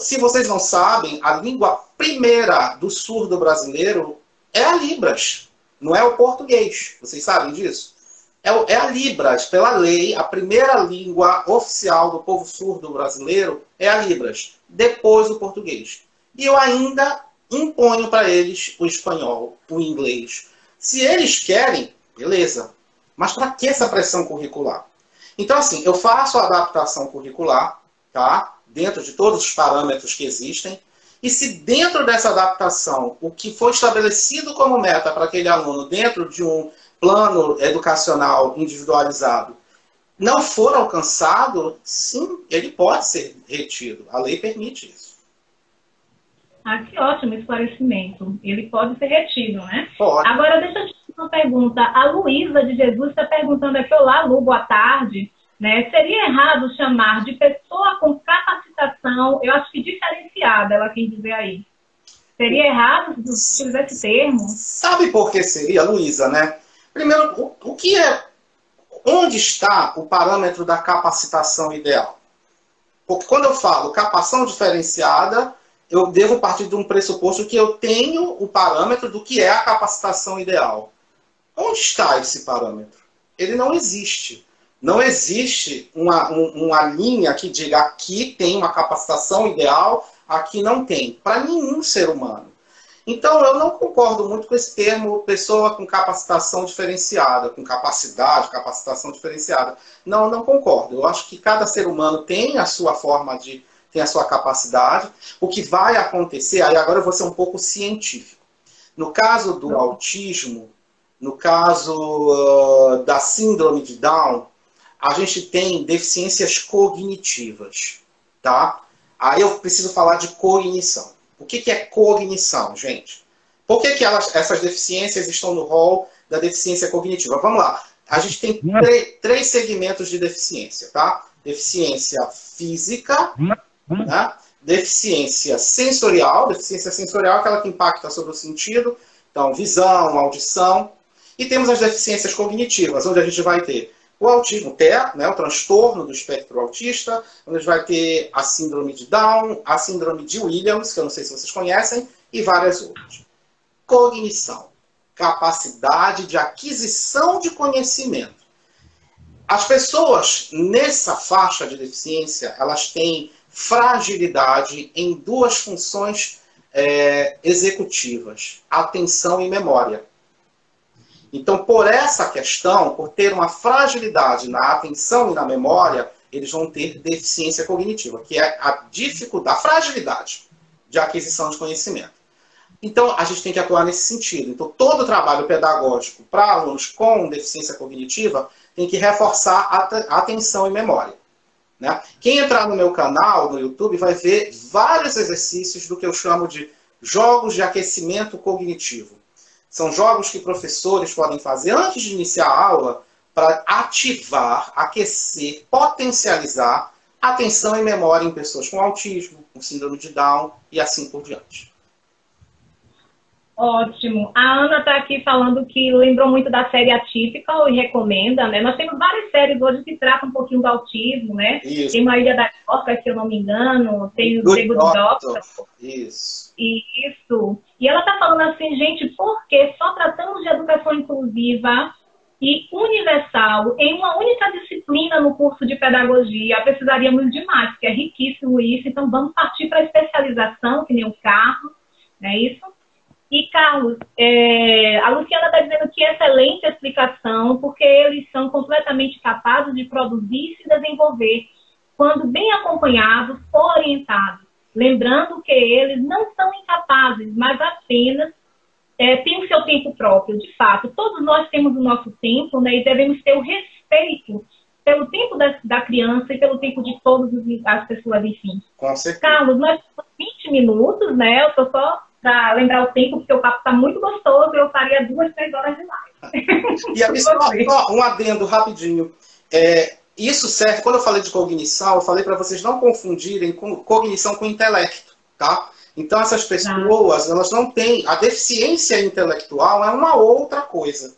Se vocês não sabem, a língua primeira do surdo brasileiro é a Libras, não é o português. Vocês sabem disso? É a Libras, pela lei, a primeira língua oficial do povo surdo brasileiro é a Libras, depois o português. E eu ainda imponho para eles o espanhol, o inglês. Se eles querem, beleza. Mas para que essa pressão curricular? Então, assim, eu faço a adaptação curricular, tá? Dentro de todos os parâmetros que existem. E se dentro dessa adaptação, o que foi estabelecido como meta para aquele aluno, dentro de um plano educacional individualizado, não for alcançado, sim, ele pode ser retido. A lei permite isso. Ah, que ótimo esclarecimento. Ele pode ser retido, né? Pode. Agora, deixa eu te fazer uma pergunta. A Luísa de Jesus está perguntando aqui, olá, Lu, boa tarde. Né? Seria errado chamar de pessoa com capacitação, eu acho que diferenciada, ela quer dizer aí. Seria errado utilizar esse termo? Sabe por que seria, Luísa, né? Primeiro, onde está o parâmetro da capacitação ideal? Porque quando eu falo capacitação diferenciada, eu devo partir de um pressuposto que eu tenho o parâmetro do que é a capacitação ideal. Onde está esse parâmetro? Ele não existe. Não existe uma linha que diga aqui tem uma capacitação ideal, aqui não tem. Para nenhum ser humano. Então, eu não concordo muito com esse termo pessoa com capacitação diferenciada, com capacidade, capacitação diferenciada. Não, não concordo. Eu acho que cada ser humano tem a sua forma tem a sua capacidade. O que vai acontecer, aí agora eu vou ser um pouco científico. No caso do autismo, no caso da síndrome de Down, a gente tem deficiências cognitivas, tá? Aí eu preciso falar de cognição. O que é cognição, gente? Por que essas deficiências estão no rol da deficiência cognitiva? Vamos lá. A gente tem três segmentos de deficiência, tá? Deficiência física, né? Deficiência sensorial. Deficiência sensorial é aquela que impacta sobre o sentido. Então, visão, audição. E temos as deficiências cognitivas, onde a gente vai ter o autismo TEA, né, o transtorno do espectro autista, onde a gente vai ter a síndrome de Down, a síndrome de Williams, que eu não sei se vocês conhecem, e várias outras. Cognição, capacidade de aquisição de conhecimento. As pessoas nessa faixa de deficiência, elas têm fragilidade em duas funções executivas, atenção e memória. Então, por essa questão, por ter uma fragilidade na atenção e na memória, eles vão ter deficiência cognitiva, que é a dificuldade, a fragilidade de aquisição de conhecimento. Então, a gente tem que atuar nesse sentido. Então, todo o trabalho pedagógico para alunos com deficiência cognitiva tem que reforçar a atenção e memória. Né? Quem entrar no meu canal, no YouTube, vai ver vários exercícios do que eu chamo de jogos de aquecimento cognitivo. São jogos que professores podem fazer antes de iniciar a aula para ativar, aquecer, potencializar atenção e memória em pessoas com autismo, com síndrome de Down e assim por diante. Ótimo. A Ana está aqui falando que lembrou muito da série Atypical e recomenda, né? Nós temos várias séries hoje que tratam um pouquinho do autismo, né? Isso. Tem uma Ilha da Coca, se eu não me engano, tem o Good Doctor. Isso. Isso. E ela está falando assim, gente, por que só tratamos de educação inclusiva e universal em uma única disciplina no curso de pedagogia? Precisaríamos de mais, porque é riquíssimo isso. Então vamos partir para a especialização, que nem o Carlos, não é isso? E, Carlos, a Luciana está dizendo que excelente explicação, porque eles são completamente capazes de produzir e se desenvolver quando bem acompanhados, orientados. Lembrando que eles não são incapazes, mas apenas têm o seu tempo próprio. De fato, todos nós temos o nosso tempo, né, e devemos ter o respeito pelo tempo da criança e pelo tempo de todas as pessoas, enfim. Com certeza. Carlos, nós temos 20 minutos, né? Eu estou só para lembrar o tempo, porque o papo está muito gostoso, eu faria 2, 3 horas de live. E um adendo rapidinho. Isso serve, quando eu falei de cognição, eu falei para vocês não confundirem cognição com intelecto, tá? Então essas pessoas, elas não têm, a deficiência intelectual é uma outra coisa.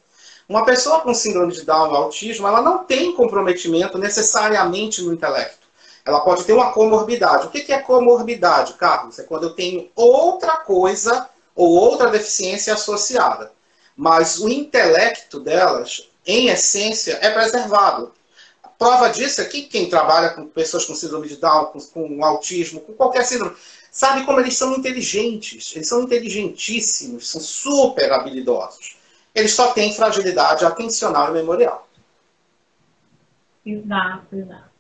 Uma pessoa com síndrome de Down e autismo, ela não tem comprometimento necessariamente no intelecto. Ela pode ter uma comorbidade. O que é comorbidade, Carlos? É quando eu tenho outra coisa ou outra deficiência associada. Mas o intelecto delas, em essência, é preservado. A prova disso é que quem trabalha com pessoas com síndrome de Down, com autismo, com qualquer síndrome, sabe como eles são inteligentes. Eles são inteligentíssimos, são super habilidosos. Eles só têm fragilidade atencional e memorial. Exato, exato.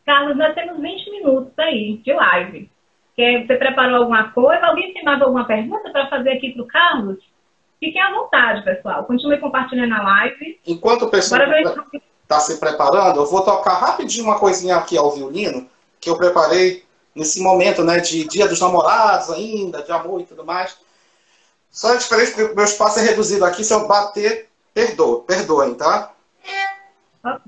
Carlos, nós temos 20 minutos aí de live. Você preparou alguma coisa? Alguém tem mais alguma pergunta para fazer aqui para o Carlos? Fiquem à vontade, pessoal. Continue compartilhando a live. Enquanto o pessoal está se preparando, eu vou tocar rapidinho uma coisinha aqui ao violino, que eu preparei nesse momento, né, de Dia dos Namorados ainda, de amor e tudo mais. Só a diferença que o meu espaço é reduzido aqui, se eu bater, perdoem, tá? Ok.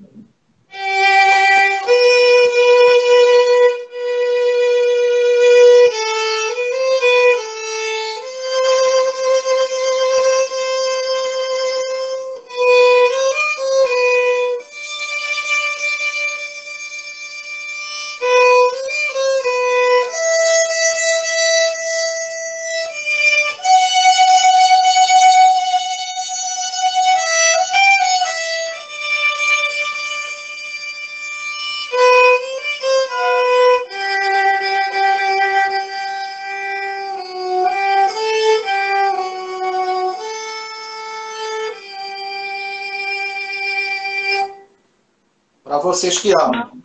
Para vocês que amam.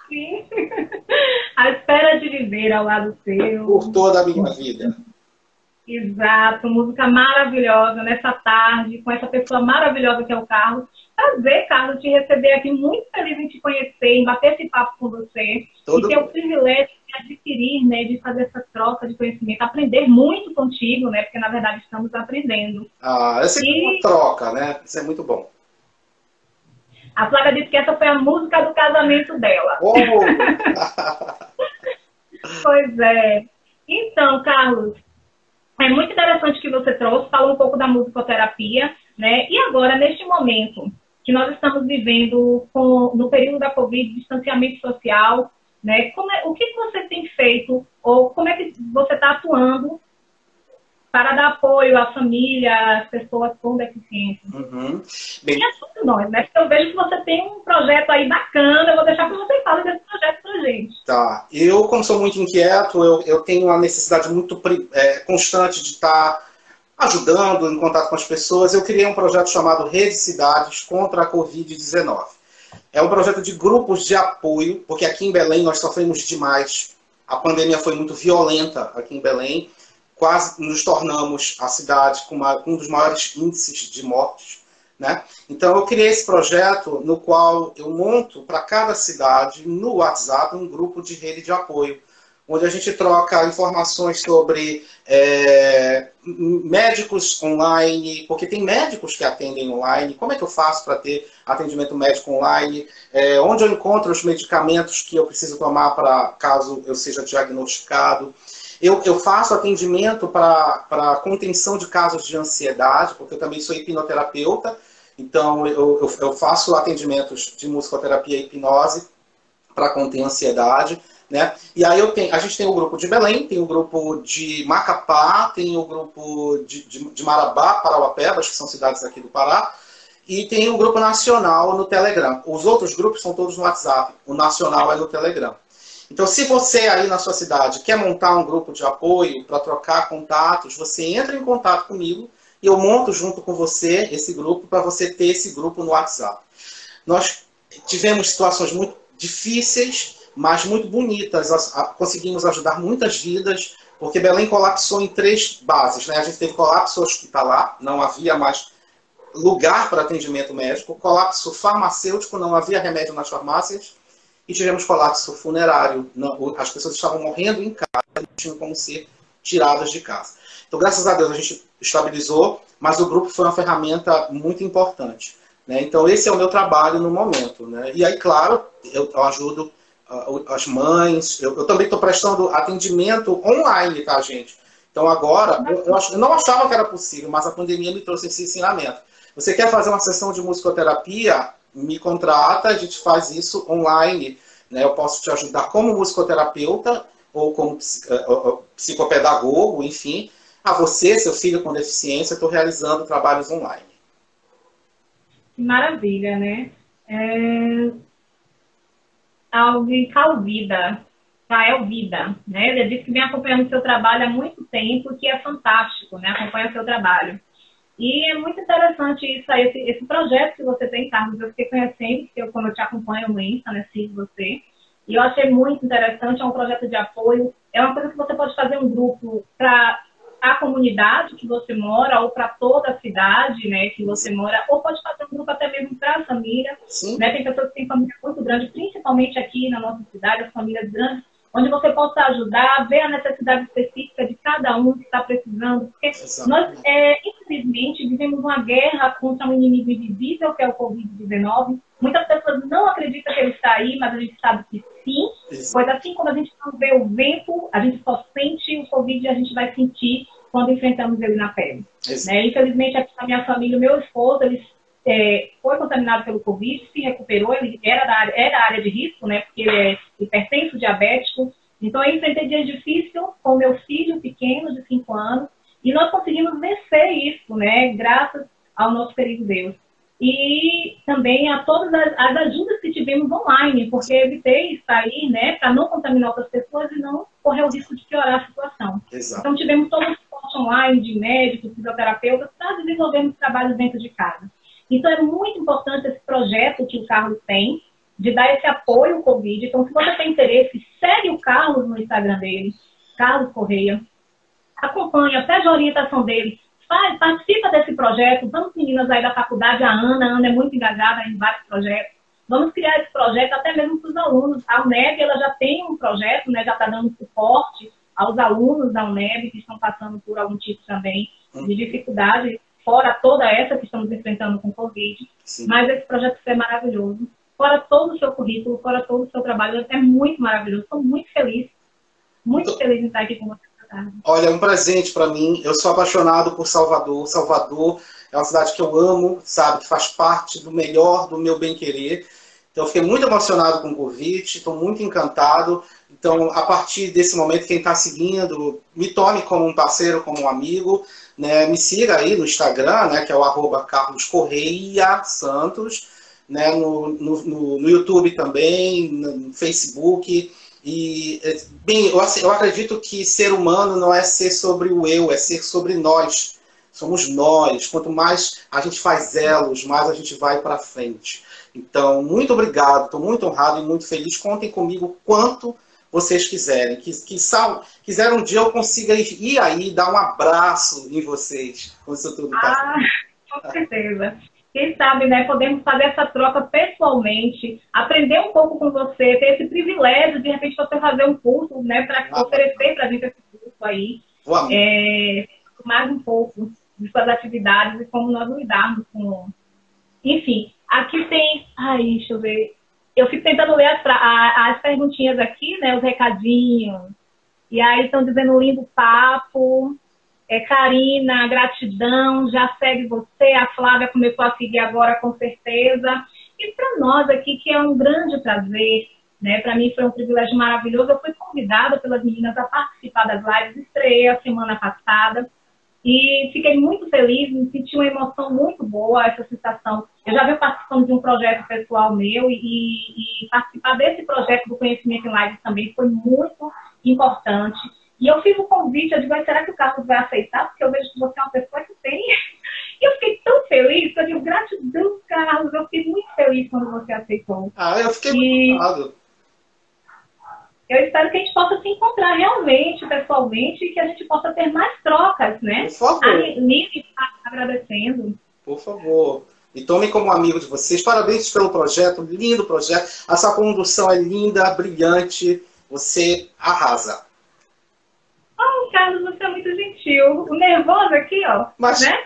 Sim. A espera de viver ao lado seu. Por toda a minha vida. Exato. Música maravilhosa nessa tarde, com essa pessoa maravilhosa que é o Carlos. Prazer, Carlos, te receber aqui. Muito feliz em te conhecer, em bater esse papo com você. E ter o privilégio de adquirir, né, de fazer essa troca de conhecimento. Aprender muito contigo, né? Porque, na verdade, estamos aprendendo. Essa é uma troca, né? Isso é muito bom. A Flávia disse que essa foi a música do casamento dela. Oh. Pois é. Então, Carlos, é muito interessante que você trouxe, falou um pouco da musicoterapia, né? E agora, neste momento que nós estamos vivendo no período da Covid, distanciamento social, né? O que você tem feito, ou como é que você está atuando para dar apoio à família, às pessoas com deficiência? Uhum. Bem, e a todos nós, né? Porque eu vejo que você tem um projeto aí bacana, eu vou deixar para você falar desse projeto para a gente. Tá. Eu, como sou muito inquieto, eu tenho uma necessidade muito constante de estar ajudando, em contato com as pessoas. Eu criei um projeto chamado Rede Cidades contra a Covid-19. É um projeto de grupos de apoio, porque aqui em Belém nós sofremos demais. A pandemia foi muito violenta aqui em Belém. Quase nos tornamos a cidade com um dos maiores índices de mortes, né? Então eu criei esse projeto no qual eu monto para cada cidade, no WhatsApp, um grupo de rede de apoio, onde a gente troca informações sobre médicos online, porque tem médicos que atendem online. Como é que eu faço para ter atendimento médico online? Onde eu encontro os medicamentos que eu preciso tomar para caso eu seja diagnosticado? Eu faço atendimento para contenção de casos de ansiedade, porque eu também sou hipnoterapeuta, então eu faço atendimentos de musicoterapia e hipnose para conter ansiedade, né? E aí a gente tem o grupo de Belém, tem o grupo de Macapá, tem o grupo de Marabá, Parauapebas, que são cidades aqui do Pará, e tem o grupo nacional no Telegram. Os outros grupos são todos no WhatsApp, o nacional é no Telegram. Então, se você aí na sua cidade quer montar um grupo de apoio para trocar contatos, você entra em contato comigo e eu monto junto com você esse grupo para você ter esse grupo no WhatsApp. Nós tivemos situações muito difíceis, mas muito bonitas. Conseguimos ajudar muitas vidas, porque Belém colapsou em 3 bases, né? A gente teve colapso hospitalar, não havia mais lugar para atendimento médico, colapso farmacêutico, não havia remédio nas farmácias, e tivemos colapso funerário. As pessoas estavam morrendo em casa, não tinham como ser tiradas de casa. Então, graças a Deus, a gente estabilizou, mas o grupo foi uma ferramenta muito importante, né? Então, esse é o meu trabalho no momento, né? E aí, claro, eu ajudo as mães. Eu também estou prestando atendimento online, tá, gente? Então, agora, eu não achava que era possível, mas a pandemia me trouxe esse ensinamento. Você quer fazer uma sessão de musicoterapia? Me contrata, a gente faz isso online, né? Eu posso te ajudar como musicoterapeuta ou como psicopedagogo, enfim. A você, seu filho com deficiência, estou realizando trabalhos online. Maravilha, né? Calvida, Rael Vida, né? Ele disse que vem acompanhando o seu trabalho há muito tempo, que é fantástico, né? Acompanha o seu trabalho. E é muito interessante isso aí, esse projeto que você tem, Carlos. Eu fiquei conhecendo, como eu te acompanho no Insta, né, sigo você. E eu achei muito interessante, é um projeto de apoio. É uma coisa que você pode fazer um grupo para a comunidade que você mora, ou para toda a cidade, né, que você mora, ou pode fazer um grupo até mesmo para a família. Né? Tem pessoas que têm família muito grande, principalmente aqui na nossa cidade, as famílias grandes, onde você possa ajudar, ver a necessidade específica de cada um que está precisando. Porque nós, infelizmente, vivemos uma guerra contra um inimigo invisível, que é o Covid-19. Muitas pessoas não acreditam que ele está aí, mas a gente sabe que sim. Pois assim como a gente não vê o vento, a gente só sente o Covid e a gente vai sentir quando enfrentamos ele na pele. Né? Infelizmente, aqui na minha família, o meu esposo, ele foi contaminado pelo Covid, se recuperou, ele era da área de risco, né, porque ele é hipertenso, diabético. Então, eu enfrentei dias difíceis com meu filho pequeno, de 5 anos, e nós conseguimos vencer isso, né, graças ao nosso querido Deus. E também a todas as ajudas que tivemos online, porque eu evitei sair, né, para não contaminar outras pessoas e não correr o risco de piorar a situação. Exato. Então, tivemos todo o suporte online de médicos, fisioterapeutas, para desenvolvermos trabalhos dentro de casa. Então, é muito importante esse projeto que o Carlos tem, de dar esse apoio ao Covid. Então, se você tem interesse, segue o Carlos no Instagram dele, Carlos Correia. Acompanha, pede a orientação dele. Participa desse projeto. Vamos, meninas aí da faculdade, a Ana é muito engajada em vários projetos. Vamos criar esse projeto até mesmo para os alunos. A UNEB, ela já tem um projeto, né, já está dando suporte aos alunos da UNEB que estão passando por algum tipo também de dificuldade, fora toda essa que estamos enfrentando com o Covid. Sim. Mas esse projeto é maravilhoso. Fora todo o seu currículo, fora todo o seu trabalho, é muito maravilhoso. Estou muito feliz em estar aqui com você. Olha, é um presente para mim. Eu sou apaixonado por Salvador. Salvador é uma cidade que eu amo, sabe, que faz parte do melhor do meu bem-querer. Então, eu fiquei muito emocionado com o convite, estou muito encantado. Então, a partir desse momento, quem está seguindo, me tome como um parceiro, como um amigo, né? Me siga aí no Instagram, né, que é o @carloscorreia_santos, né, no YouTube também, no Facebook. E, bem, eu acredito que ser humano não é ser sobre o eu, é ser sobre nós. Somos nós. Quanto mais a gente faz elos, mais a gente vai para frente. Então, muito obrigado, estou muito honrado e muito feliz. Contem comigo quanto vocês quiserem. Quiser um dia eu consiga ir aí, dar um abraço em vocês, com isso tudo passando. Com certeza. Quem sabe, né, podemos fazer essa troca pessoalmente, aprender um pouco com você, ter esse privilégio de repente você fazer um curso, né, para oferecer para a gente esse curso aí. Mais um pouco de suas atividades e como nós lidarmos com... Enfim, aqui tem... Ai, deixa eu ver. Eu fico tentando ler as perguntinhas aqui, né, os recadinhos. E aí estão dizendo lindo papo. Karina, gratidão, já segue você. A Flávia começou a seguir agora, com certeza. E para nós aqui, que é um grande prazer, né? Para mim foi um privilégio maravilhoso. Eu fui convidada pelas meninas a participar das lives, estreiei a semana passada. E fiquei muito feliz, me senti uma emoção muito boa, essa sensação. Eu já venho participando de um projeto pessoal meu e participar desse projeto do Conhecimento em Lives também foi muito importante. E eu fiz o convite, eu digo, será que o Carlos vai aceitar? Porque eu vejo que você é uma pessoa que tem. E eu fiquei tão feliz, que eu digo, gratidão, Carlos, eu fiquei muito feliz quando você aceitou. Eu fiquei muito honrado. Eu espero que a gente possa se encontrar realmente, pessoalmente, e que a gente possa ter mais trocas, né? Por favor. A Lili está agradecendo. Por favor. E tome como amigo de vocês. Parabéns pelo projeto, lindo projeto. A sua condução é linda, brilhante. Você arrasa. Carlos, você é muito gentil. O nervoso aqui, ó. Mas... né?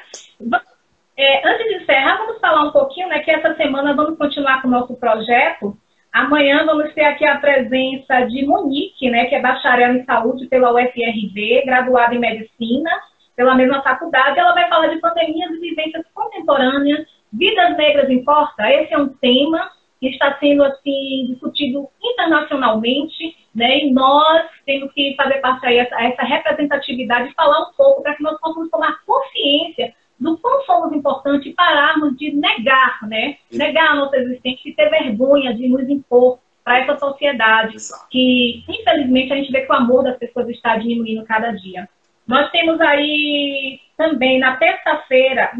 Antes de encerrar, vamos falar um pouquinho, né? Que essa semana vamos continuar com o nosso projeto. Amanhã vamos ter aqui a presença de Monique, né, que é bacharel em saúde pela UFRB, graduada em medicina pela mesma faculdade. Ela vai falar de pandemias e vivências contemporâneas. Vidas negras importa? Esse é um tema que está sendo assim discutido internacionalmente, né, e nós temos que fazer parte aí essa representatividade e falar um pouco para que nós possamos tomar consciência do quão somos importantes e pararmos de negar, né? Negar a nossa existência e ter vergonha de nos impor para essa sociedade. Exato. Que, infelizmente, a gente vê que o amor das pessoas está diminuindo cada dia. Nós temos aí também, na quarta-feira,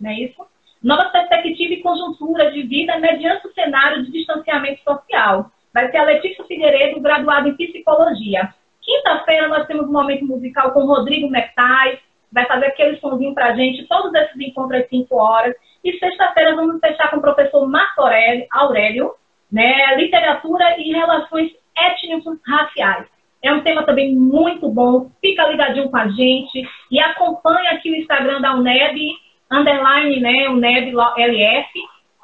não é isso? Nova perspectiva e conjuntura de vida mediante o cenário de distanciamento social. Vai ser a Letícia Figueiredo, graduada em psicologia. Quinta-feira nós temos um momento musical com Rodrigo Metais, vai fazer aquele sonzinho pra gente, todos esses encontros às 5 horas. E sexta-feira vamos fechar com o professor Marco Aurélio, né, literatura e relações étnico-raciais. É um tema também muito bom, fica ligadinho com a gente e acompanha aqui o Instagram da UNEB, _, né, UNEB LF,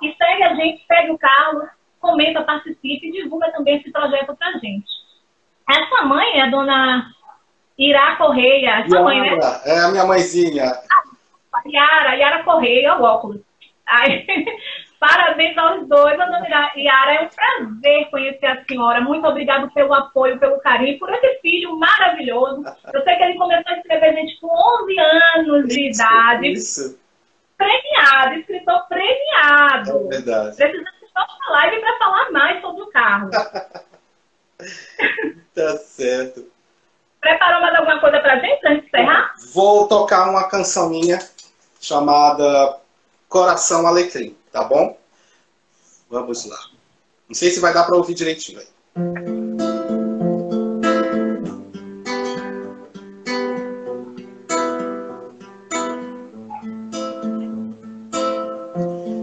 e segue a gente, segue o Carlos, comenta, participe e divulga também esse projeto pra gente. Essa mãe é a dona Ira Correia, essa mãe, né? É a minha mãezinha. Yara Correia, o óculos. Ai, parabéns aos dois, a dona Yara. É um prazer conhecer a senhora. Muito obrigado pelo apoio, pelo carinho, por esse filho maravilhoso. Eu sei que ele começou a escrever gente com 11 anos de idade. Isso. Premiado, escritor premiado. É verdade. Precisamos de uma live para falar mais sobre o Carlos. Tá certo. Preparou mais alguma coisa pra gente, antes de encerrar? Vou tocar uma canção minha chamada Coração Alecrim, tá bom? Vamos lá. Não sei se vai dar para ouvir direitinho aí.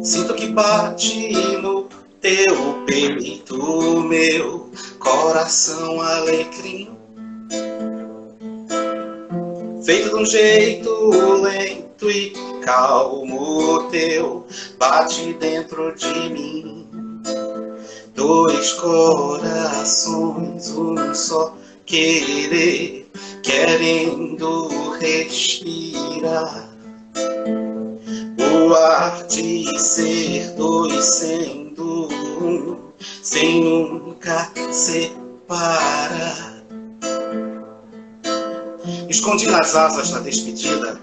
Sinto que bate no teu peito, meu coração alecrim. Feito de um jeito lento e calmo, teu bate dentro de mim. Dois corações, um só querer, querendo respirar. O ar de ser dois sendo um, sem nunca separar. Escondi nas asas da despedida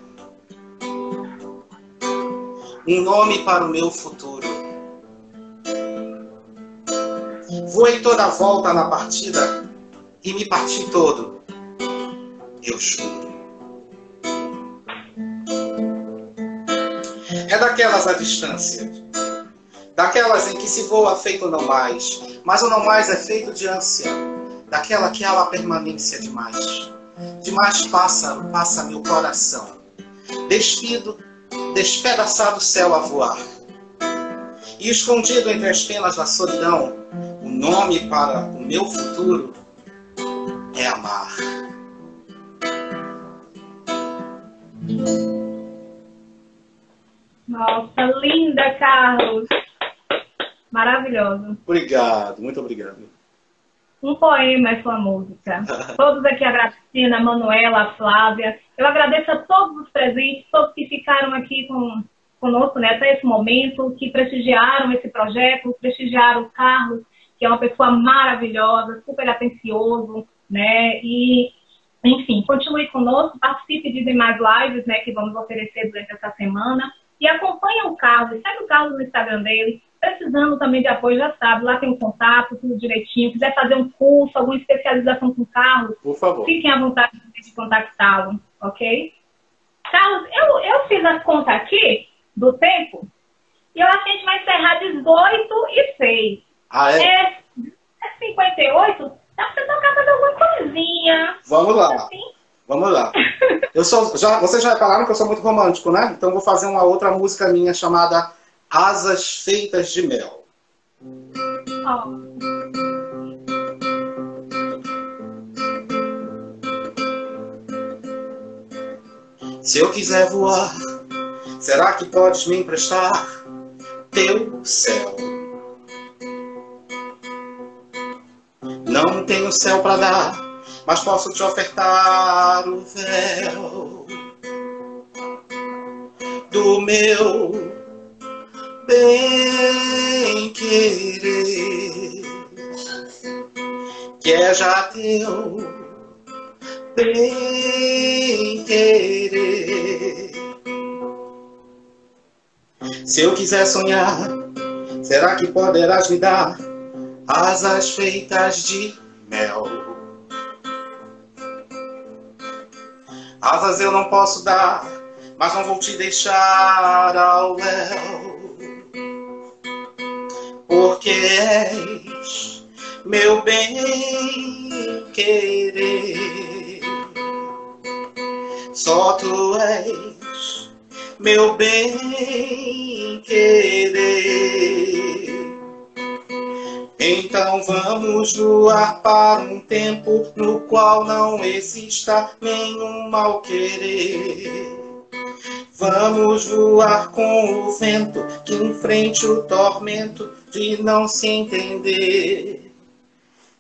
um nome para o meu futuro. Voei toda a volta na partida e me parti todo, eu juro. É daquelas à distância, daquelas em que se voa feito não mais, mas o não mais é feito de ânsia, daquela que há a permanência demais. Demais pássaro passa meu coração, despido, despedaçado céu a voar. E escondido entre as penas da solidão, o nome para o meu futuro é amar. Nossa, linda, Carlos. Maravilhoso. Obrigado, muito obrigado. Um poema é sua música. Todos aqui agradecendo, a Manuela, a Flávia. Eu agradeço a todos os presentes, todos que ficaram aqui conosco, né, até esse momento, que prestigiaram esse projeto, prestigiaram o Carlos, que é uma pessoa maravilhosa, super atencioso, né, e, enfim, continue conosco, participe de demais lives, né, que vamos oferecer durante essa semana, e acompanhe o Carlos, segue o Carlos no Instagram dele, precisando também de apoio, já sabe, lá tem um contato, tudo direitinho, quiser fazer um curso, alguma especialização com o Carlos, por favor, fiquem à vontade de contactá-lo, ok? Carlos, eu fiz as contas aqui do tempo e eu acho que a gente vai encerrar 18h06. Ah, é? É 58, dá pra você tocar fazer alguma coisinha. Vamos lá. Assim? Vamos lá. Vocês já falaram que eu sou muito romântico, né? Então vou fazer uma outra música minha chamada Asas Feitas de Mel. Oh. Se eu quiser voar, será que podes me emprestar teu céu? Não tenho céu para dar, mas posso te ofertar o véu do meu bem-querer, que é já teu bem-querer. Se eu quiser sonhar, será que poderás me dar asas feitas de mel? Asas eu não posso dar, mas não vou te deixar ao léu, porque és meu bem-querer. Só tu és meu bem-querer. Então vamos voar para um tempo no qual não exista nenhum mal-querer. Vamos voar com o vento que enfrente o tormento de não se entender.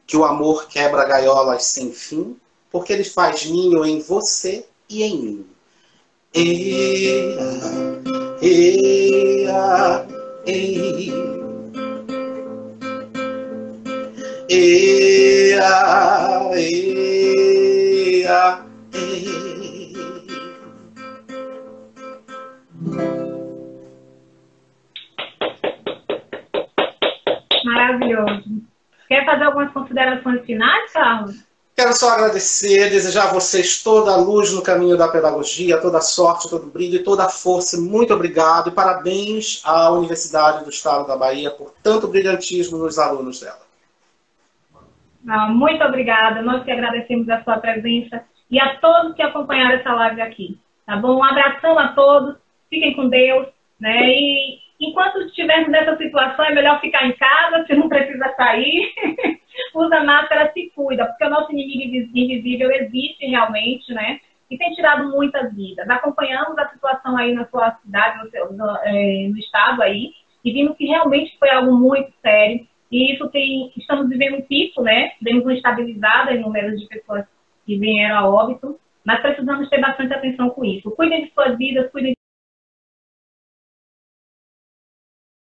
Que o amor quebra gaiolas sem fim, porque ele faz ninho em você e em mim. Ea, ea, ei. Ea, ea, ei. Maravilhoso. Quer fazer algumas considerações finais, Carlos? Quero só agradecer, desejar a vocês toda a luz no caminho da pedagogia, toda a sorte, todo o brilho e toda a força. Muito obrigado e parabéns à Universidade do Estado da Bahia por tanto brilhantismo nos alunos dela. Muito obrigada. Nós que agradecemos a sua presença e a todos que acompanharam essa live aqui. Tá bom? Um abração a todos. Fiquem com Deus, né? E enquanto estivermos nessa situação, é melhor ficar em casa, se não precisa sair. Usa máscara, se cuida, porque o nosso inimigo invisível existe realmente, né? E tem tirado muitas vidas. Acompanhamos a situação aí na sua cidade, no estado aí, e vimos que realmente foi algo muito sério. E isso estamos vivendo um pico, né? Demos uma estabilizada em números de pessoas que vieram a óbito, mas precisamos ter bastante atenção com isso. Cuidem de suas vidas, cuidem